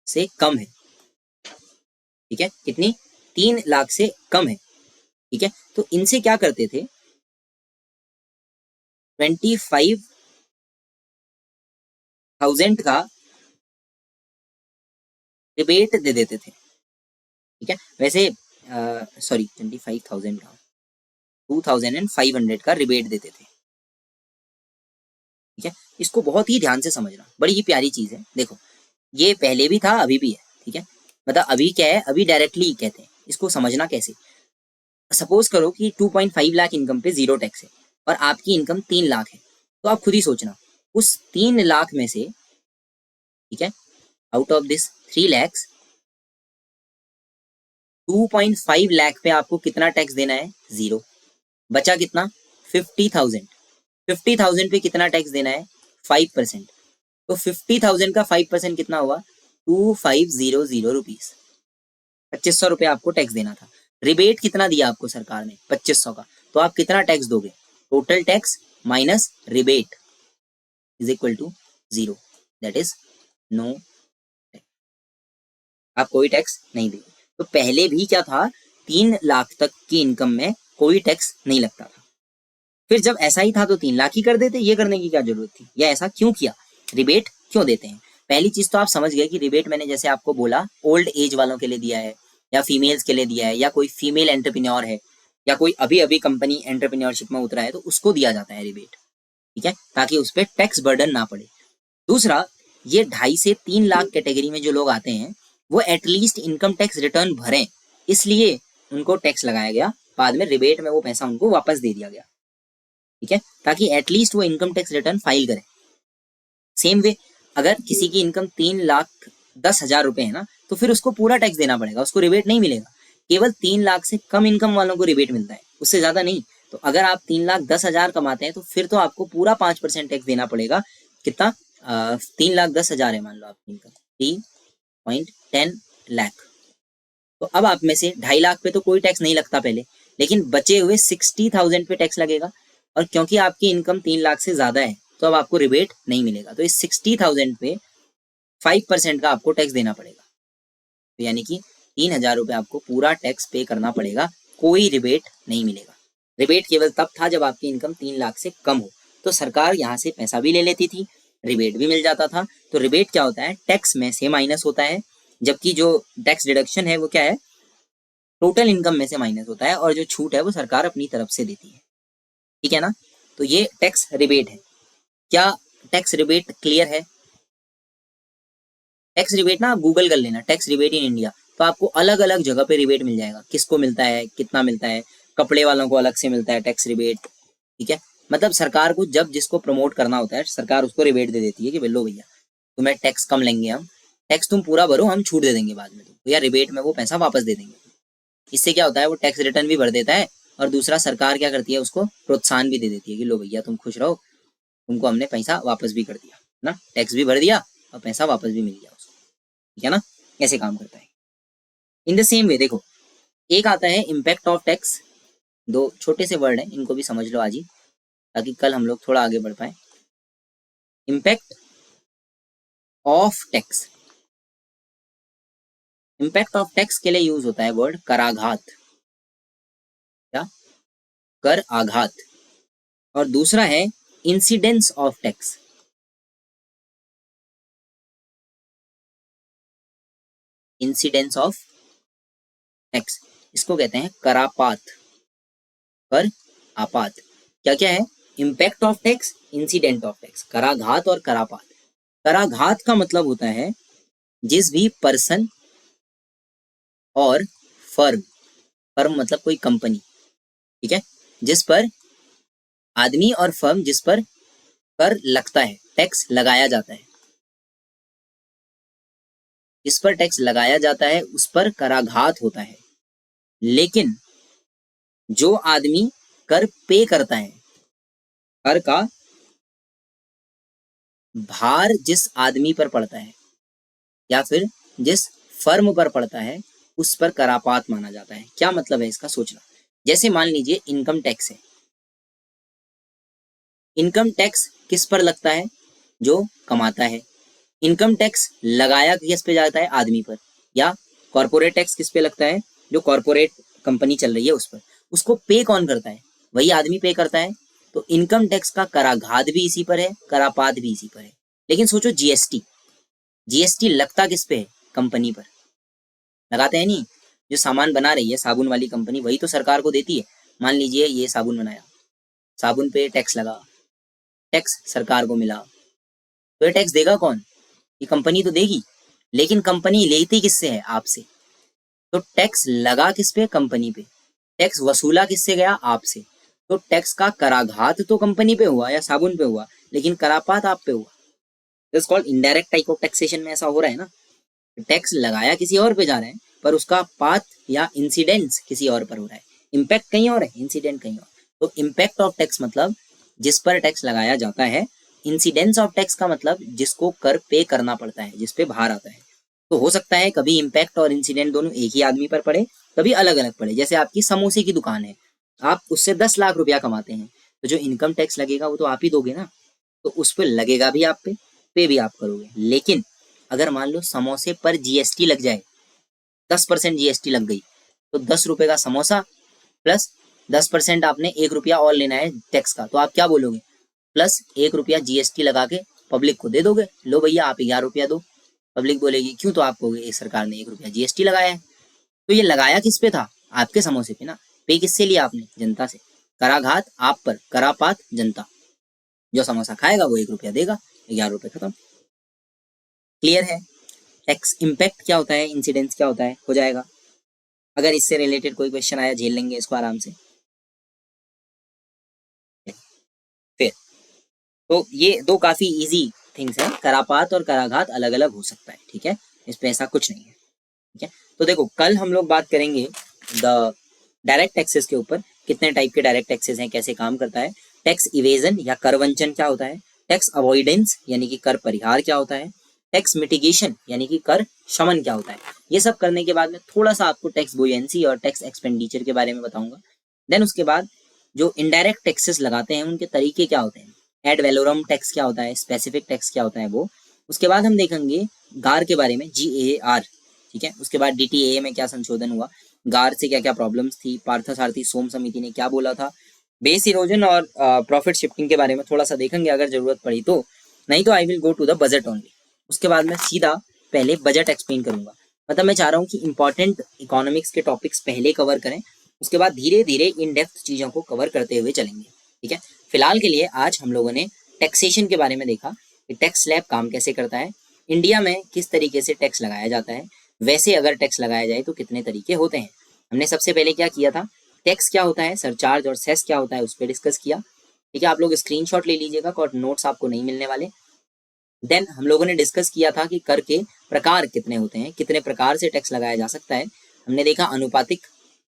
से कम है, ठीक है, कितनी, 3 लाख से कम है, ठीक है, तो इनसे क्या करते थे, 25,000 का रिबेट दे देते थे, ठीक है। वैसे सॉरी 25,000 का 2,500 का रिबेट देते थे, ठीक है। इसको बहुत ही ध्यान से समझना, बड़ी ही प्यारी चीज है। देखो ये पहले भी था अभी भी है, ठीक है, मतलब अभी क्या है, अभी डायरेक्टली कहते हैं, इसको समझना कैसे। सपोज करो कि 2.5 लाख इनकम पे 0 टैक्स है और आपकी इनकम 3 लाख है, तो आप खुद ही सोचना उस 3 लाख में से, ठीक है, out of this 3 lakhs 2.5 lakh पे आपको कितना टैक्स देना है, 0। बचा कितना, 50,000। 50,000 पे कितना टैक्स देना है, 5%। तो 50,000 का 5% कितना हुआ, 2500 रुपीज, 2500 रुपये आपको टैक्स देना था। रिबेट कितना दिया आपको सरकार ने, 2500 का, तो आप कितना टैक्स दोगे, total tax minus rebate is equal to 0, that is no, आप कोई टैक्स नहीं देंगे। तो पहले भी क्या था, 3 लाख तक की इनकम में कोई टैक्स नहीं लगता था। फिर जब ऐसा ही था तो 3 लाख ही कर देते, ये करने की क्या जरूरत थी, या ऐसा क्यों किया, रिबेट क्यों देते हैं। पहली चीज तो आप समझ गए कि रिबेट मैंने जैसे आपको बोला ओल्ड एज वालों के लिए दिया है, या फीमेल्स के लिए दिया है, या कोई फीमेल एंटरप्रेन्योर है, या कोई अभी अभी कंपनी एंटरप्रेन्योरशिप में उतरा है तो उसको दिया जाता है रिबेट, ठीक है, ताकि उस पर टैक्स बर्डन ना पड़े। दूसरा, ये 2.5 से 3 लाख कैटेगरी में जो लोग आते हैं वो एटलीस्ट इनकम टैक्स रिटर्न भरें, इसलिए उनको टैक्स लगाया गया, बाद में रिबेट में वो पैसा उनको वापस दे दिया गया, ठीक है, ताकि एटलीस्ट वो इनकम टैक्स रिटर्न फाइल करें। सेम वे, अगर किसी की इनकम 3,10,000 रुपए है ना, तो फिर उसको पूरा टैक्स देना पड़ेगा, उसको रिबेट नहीं मिलेगा। केवल 3 लाख से कम इनकम वालों को रिबेट मिलता है, उससे ज्यादा नहीं। तो अगर आप 3,10,000 कमाते हैं तो फिर तो आपको पूरा 5% टैक्स देना पड़ेगा। कितना, 3,10,000 है मान लो आपकी इनकम, 3.10 लाख। तो अब आप में से 2.5 लाख पे तो कोई टैक्स नहीं लगता पहले, लेकिन बचे हुए 60,000 पे टैक्स लगेगा, और क्योंकि आपकी इनकम 3 लाख से ज्यादा है तो अब आपको रिबेट नहीं मिलेगा। तो इस 60,000 पे 5% का आपको टैक्स देना पड़ेगा, तो यानी कि 3,000 रुपये आपको पूरा टैक्स पे करना पड़ेगा, कोई रिबेट नहीं मिलेगा। रिबेट केवल तब था जब आपकी इनकम 3 लाख से कम हो, तो सरकार यहाँ से पैसा भी ले लेती थी, रिबेट भी मिल जाता था। तो रिबेट क्या होता है, टैक्स में से माइनस होता है, जबकि जो टैक्स डिडक्शन है वो क्या है, टोटल इनकम में से माइनस होता है, और जो छूट है वो सरकार अपनी तरफ से देती है, ठीक है ना। तो ये टैक्स रिबेट है। क्या टैक्स रिबेट क्लियर है। टैक्स रिबेट ना आप गूगल कर लेना, टैक्स रिबेट इन इंडिया, तो आपको अलग अलग जगह पे रिबेट मिल जाएगा, किसको मिलता है, कितना मिलता है। कपड़े वालों को अलग से मिलता है टैक्स रिबेट, ठीक है। मतलब सरकार को जब जिसको प्रमोट करना होता है सरकार उसको रिबेट दे देती है कि लो भैया तुम्हें टैक्स कम लेंगे हम, टैक्स तुम पूरा भरो, हम छूट दे देंगे बाद में, तो या रिबेट में वो पैसा वापस दे देंगे। इससे क्या होता है, वो टैक्स रिटर्न भी भर देता है, और दूसरा सरकार क्या करती है, उसको प्रोत्साहन भी दे देती है कि लो भैया तुम खुश रहो, तुमको हमने पैसा वापस भी कर दिया ना, टैक्स भी भर दिया और पैसा वापस भी मिल गया उसको, ठीक है ना, कैसे काम करता है। इन द सेम वे देखो, एक आता है इम्पैक्ट ऑफ टैक्स, दो छोटे से वर्ड हैं, इनको भी समझ लो आज ही, ताकि कल हम लोग थोड़ा आगे बढ़ पाए। Impact of tax, impact of tax के लिए यूज होता है वर्ड कराघात, क्या, कर आघात। और दूसरा है incidence of tax, incidence of tax, इसको कहते हैं करापात, कर आपात। क्या क्या है, impact of tax, incident of tax, कराघात और करापात। कराघात का मतलब होता है जिस भी पर्सन और फर्म, फर्म मतलब कोई कंपनी, ठीक है, जिस पर आदमी और फर्म जिस पर कर लगता है, टैक्स लगाया जाता है, जिस पर टैक्स लगाया जाता है उस पर कराघात होता है। लेकिन जो आदमी कर पे करता है, कर का भार जिस आदमी पर पड़ता है या फिर जिस फर्म पर पड़ता है उस पर करापात माना जाता है। क्या मतलब है इसका, सोचना। जैसे मान लीजिए इनकम टैक्स है, इनकम टैक्स किस पर लगता है, जो कमाता है। इनकम टैक्स लगाया किस पे जाता है, आदमी पर। या कॉर्पोरेट टैक्स किस पे लगता है, जो कॉर्पोरेट कंपनी चल रही है उस पर। उसको पे कौन करता है, वही आदमी पे करता है। तो इनकम टैक्स का कराघात भी इसी पर है, करापात भी इसी पर है। लेकिन सोचो जीएसटी, जीएसटी लगता किस पे है, कंपनी पर लगाते हैं नहीं। जो सामान बना रही है साबुन वाली कंपनी, वही तो सरकार को देती है। मान लीजिए ये साबुन बनाया, साबुन पे टैक्स लगा, टैक्स सरकार को मिला, तो ये टैक्स देगा कौन, ये कंपनी तो देगी। लेकिन कंपनी लेती किससे है, आपसे। तो टैक्स लगा किस पे, कंपनी पे। टैक्स वसूला किससे गया, आपसे। तो टैक्स का कराघात तो कंपनी पे हुआ या साबुन पे हुआ, लेकिन करापात आप पे हुआ। This called indirect type of taxation में ऐसा हो रहा है ना, टैक्स लगाया किसी और पे जा रहे हैं, पर उसका पाथ या इंसिडेंस किसी और पर हो रहा है। इम्पैक्ट कहीं और है, इंसिडेंट कहीं और। तो इम्पैक्ट ऑफ टैक्स मतलब जिस पर टैक्स लगाया जाता है। इंसिडेंस ऑफ टैक्स का मतलब जिसको कर पे करना पड़ता है, जिस पे भार आता है। तो हो सकता है कभी इम्पैक्ट और इंसिडेंट दोनों एक ही आदमी पर पड़े, कभी अलग अलग पड़े। जैसे आपकी समोसे की दुकान है, आप उससे 10 लाख रुपया कमाते हैं, तो जो इनकम टैक्स लगेगा वो तो आप ही दोगे ना। तो उस पर लगेगा भी आप पे भी आप करोगे। लेकिन अगर मान लो समोसे पर जीएसटी लग जाए, 10% जीएसटी लग गई, तो 10 रुपए का समोसा प्लस 10% आपने 1 रुपया और लेना है टैक्स का, तो आप क्या बोलोगे, प्लस 1 रुपया जीएसटी लगा के पब्लिक को दे दोगे, लो भैया आप 11 रुपया दो। पब्लिक बोलेगी क्यों, तो आप कहोगे सरकार ने 1 रुपया जीएसटी लगाया है। तो ये लगाया किस पे था, आपके समोसे पे ना। पे किससे लिया आपने, जनता से। कराघात आप पर, करापात जनता। जो समोसा खाएगा वो 1 रुपया देगा, 11 रुपये खत्म। क्लियर है। टैक्स इम्पैक्ट क्या होता है, इंसिडेंस क्या होता है, हो जाएगा। अगर इससे रिलेटेड कोई क्वेश्चन आया, झेल लेंगे इसको आराम से। फिर तो ये दो काफी इजी थिंग्स हैं, करापात और कराघात अलग अलग हो सकता है, ठीक है, इसमें ऐसा कुछ नहीं है, ठीक है। तो देखो कल हम लोग बात करेंगे द डायरेक्ट टैक्सेस के ऊपर, कितने टाइप के डायरेक्ट टैक्सेस हैं, कैसे काम करता है। टैक्स इवेजन या कर वंचन क्या होता है, टैक्स अवॉइडेंस यानी कि कर परिहार क्या होता है, टैक्स मिटिगेशन यानी कि कर शमन क्या होता है। ये सब करने के बाद में थोड़ा सा आपको टैक्स बुयेंसी और टैक्स एक्सपेंडिचर के बारे में बताऊंगा। देन उसके बाद जो इनडायरेक्ट टैक्सेस लगाते हैं उनके तरीके क्या होते हैं, एड वैलोरम टैक्स क्या होता है, स्पेसिफिक टैक्स क्या होता है वो। उसके बाद हम देखेंगे गार के बारे में, GAR, ठीक है। उसके बाद DTAA में क्या संशोधन हुआ, गार से क्या क्या प्रॉब्लम्स थी, पार्थसारथी सोम समिति ने क्या बोला था, बेस इरोजन और प्रॉफिट शिफ्टिंग के बारे में थोड़ा सा देखेंगे अगर जरूरत पड़ी तो। नहीं तो I will go to the budget only. उसके बाद मैं सीधा पहले बजट एक्सप्लेन करूंगा। मतलब मैं चाह रहा हूँ कि इंपॉर्टेंट इकोनॉमिक्स के टॉपिक्स पहले कवर करें, उसके बाद धीरे धीरे इन डेप्थ चीजों को कवर करते हुए चलेंगे, ठीक है। फिलहाल के लिए आज हम लोगों ने टैक्सेशन के बारे में देखा कि टैक्स स्लैब काम कैसे करता है, इंडिया में किस तरीके से टैक्स लगाया जाता है, वैसे अगर टैक्स लगाया जाए तो कितने तरीके होते हैं। हमने सबसे पहले क्या किया था, टैक्स क्या होता है, सरचार्ज और सेस क्या होता है, उस पर डिस्कस किया, ठीक है। आप लोग स्क्रीनशॉट ले लीजिएगा, और नोट्स आपको नहीं मिलने वाले। देन हम लोगों ने डिस्कस किया था कि कर के प्रकार कितने होते हैं, कितने प्रकार से टैक्स लगाया जा सकता है। हमने देखा अनुपातिक,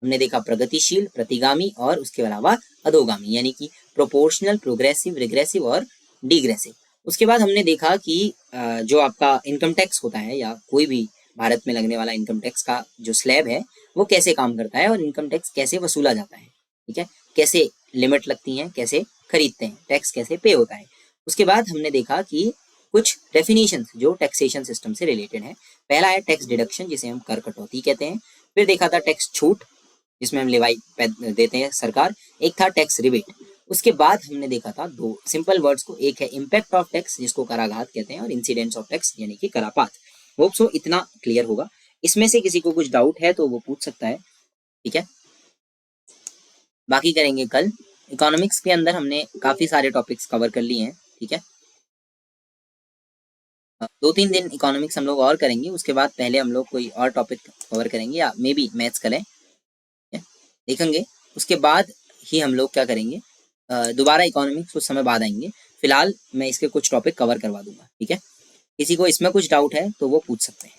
हमने देखा प्रगतिशील, प्रतिगामी और उसके अलावा अधोगामी, यानी कि प्रोपोर्शनल, प्रोग्रेसिव, रिग्रेसिव और डिग्रेसिव। उसके बाद हमने देखा कि जो आपका इनकम टैक्स होता है या कोई भी भारत में लगने वाला इनकम टैक्स का जो स्लैब है वो कैसे काम करता है और इनकम टैक्स कैसे वसूला जाता है, ठीक है, कैसे लिमिट लगती हैं, कैसे खरीदते हैं, टैक्स कैसे पे होता है। उसके बाद हमने देखा कि कुछ डेफिनेशंस जो टैक्सेशन सिस्टम से रिलेटेड है। पहला है टैक्स डिडक्शन, जिसे हम कर कटौती कहते हैं। फिर देखा था टैक्स छूट, जिसमें हम लेवाई देते हैं सरकार। एक था टैक्स रिबेट। उसके बाद हमने देखा था दो सिंपल वर्ड्स को, एक है इम्पैक्ट ऑफ टैक्स जिसको कराघात कहते हैं और इंसिडेंट्स ऑफ टैक्स यानी कि करापात। होप सो इतना क्लियर होगा। इसमें से किसी को कुछ डाउट है तो वो पूछ सकता है, ठीक है। बाकी करेंगे कल। इकोनॉमिक्स के अंदर हमने काफी सारे टॉपिक्स कवर कर लिए हैं, ठीक है। 2-3 दिन इकोनॉमिक्स हम लोग और करेंगे, उसके बाद पहले हम लोग कोई और टॉपिक कवर करेंगे या मे बी मैथ्स करें, देखेंगे। उसके बाद ही हम लोग क्या करेंगे, दोबारा इकोनॉमिक्स कुछ समय बाद आएंगे। फिलहाल मैं इसके कुछ टॉपिक कवर करवा दूंगा, ठीक है। किसी को इसमें कुछ डाउट है तो वो पूछ सकते हैं।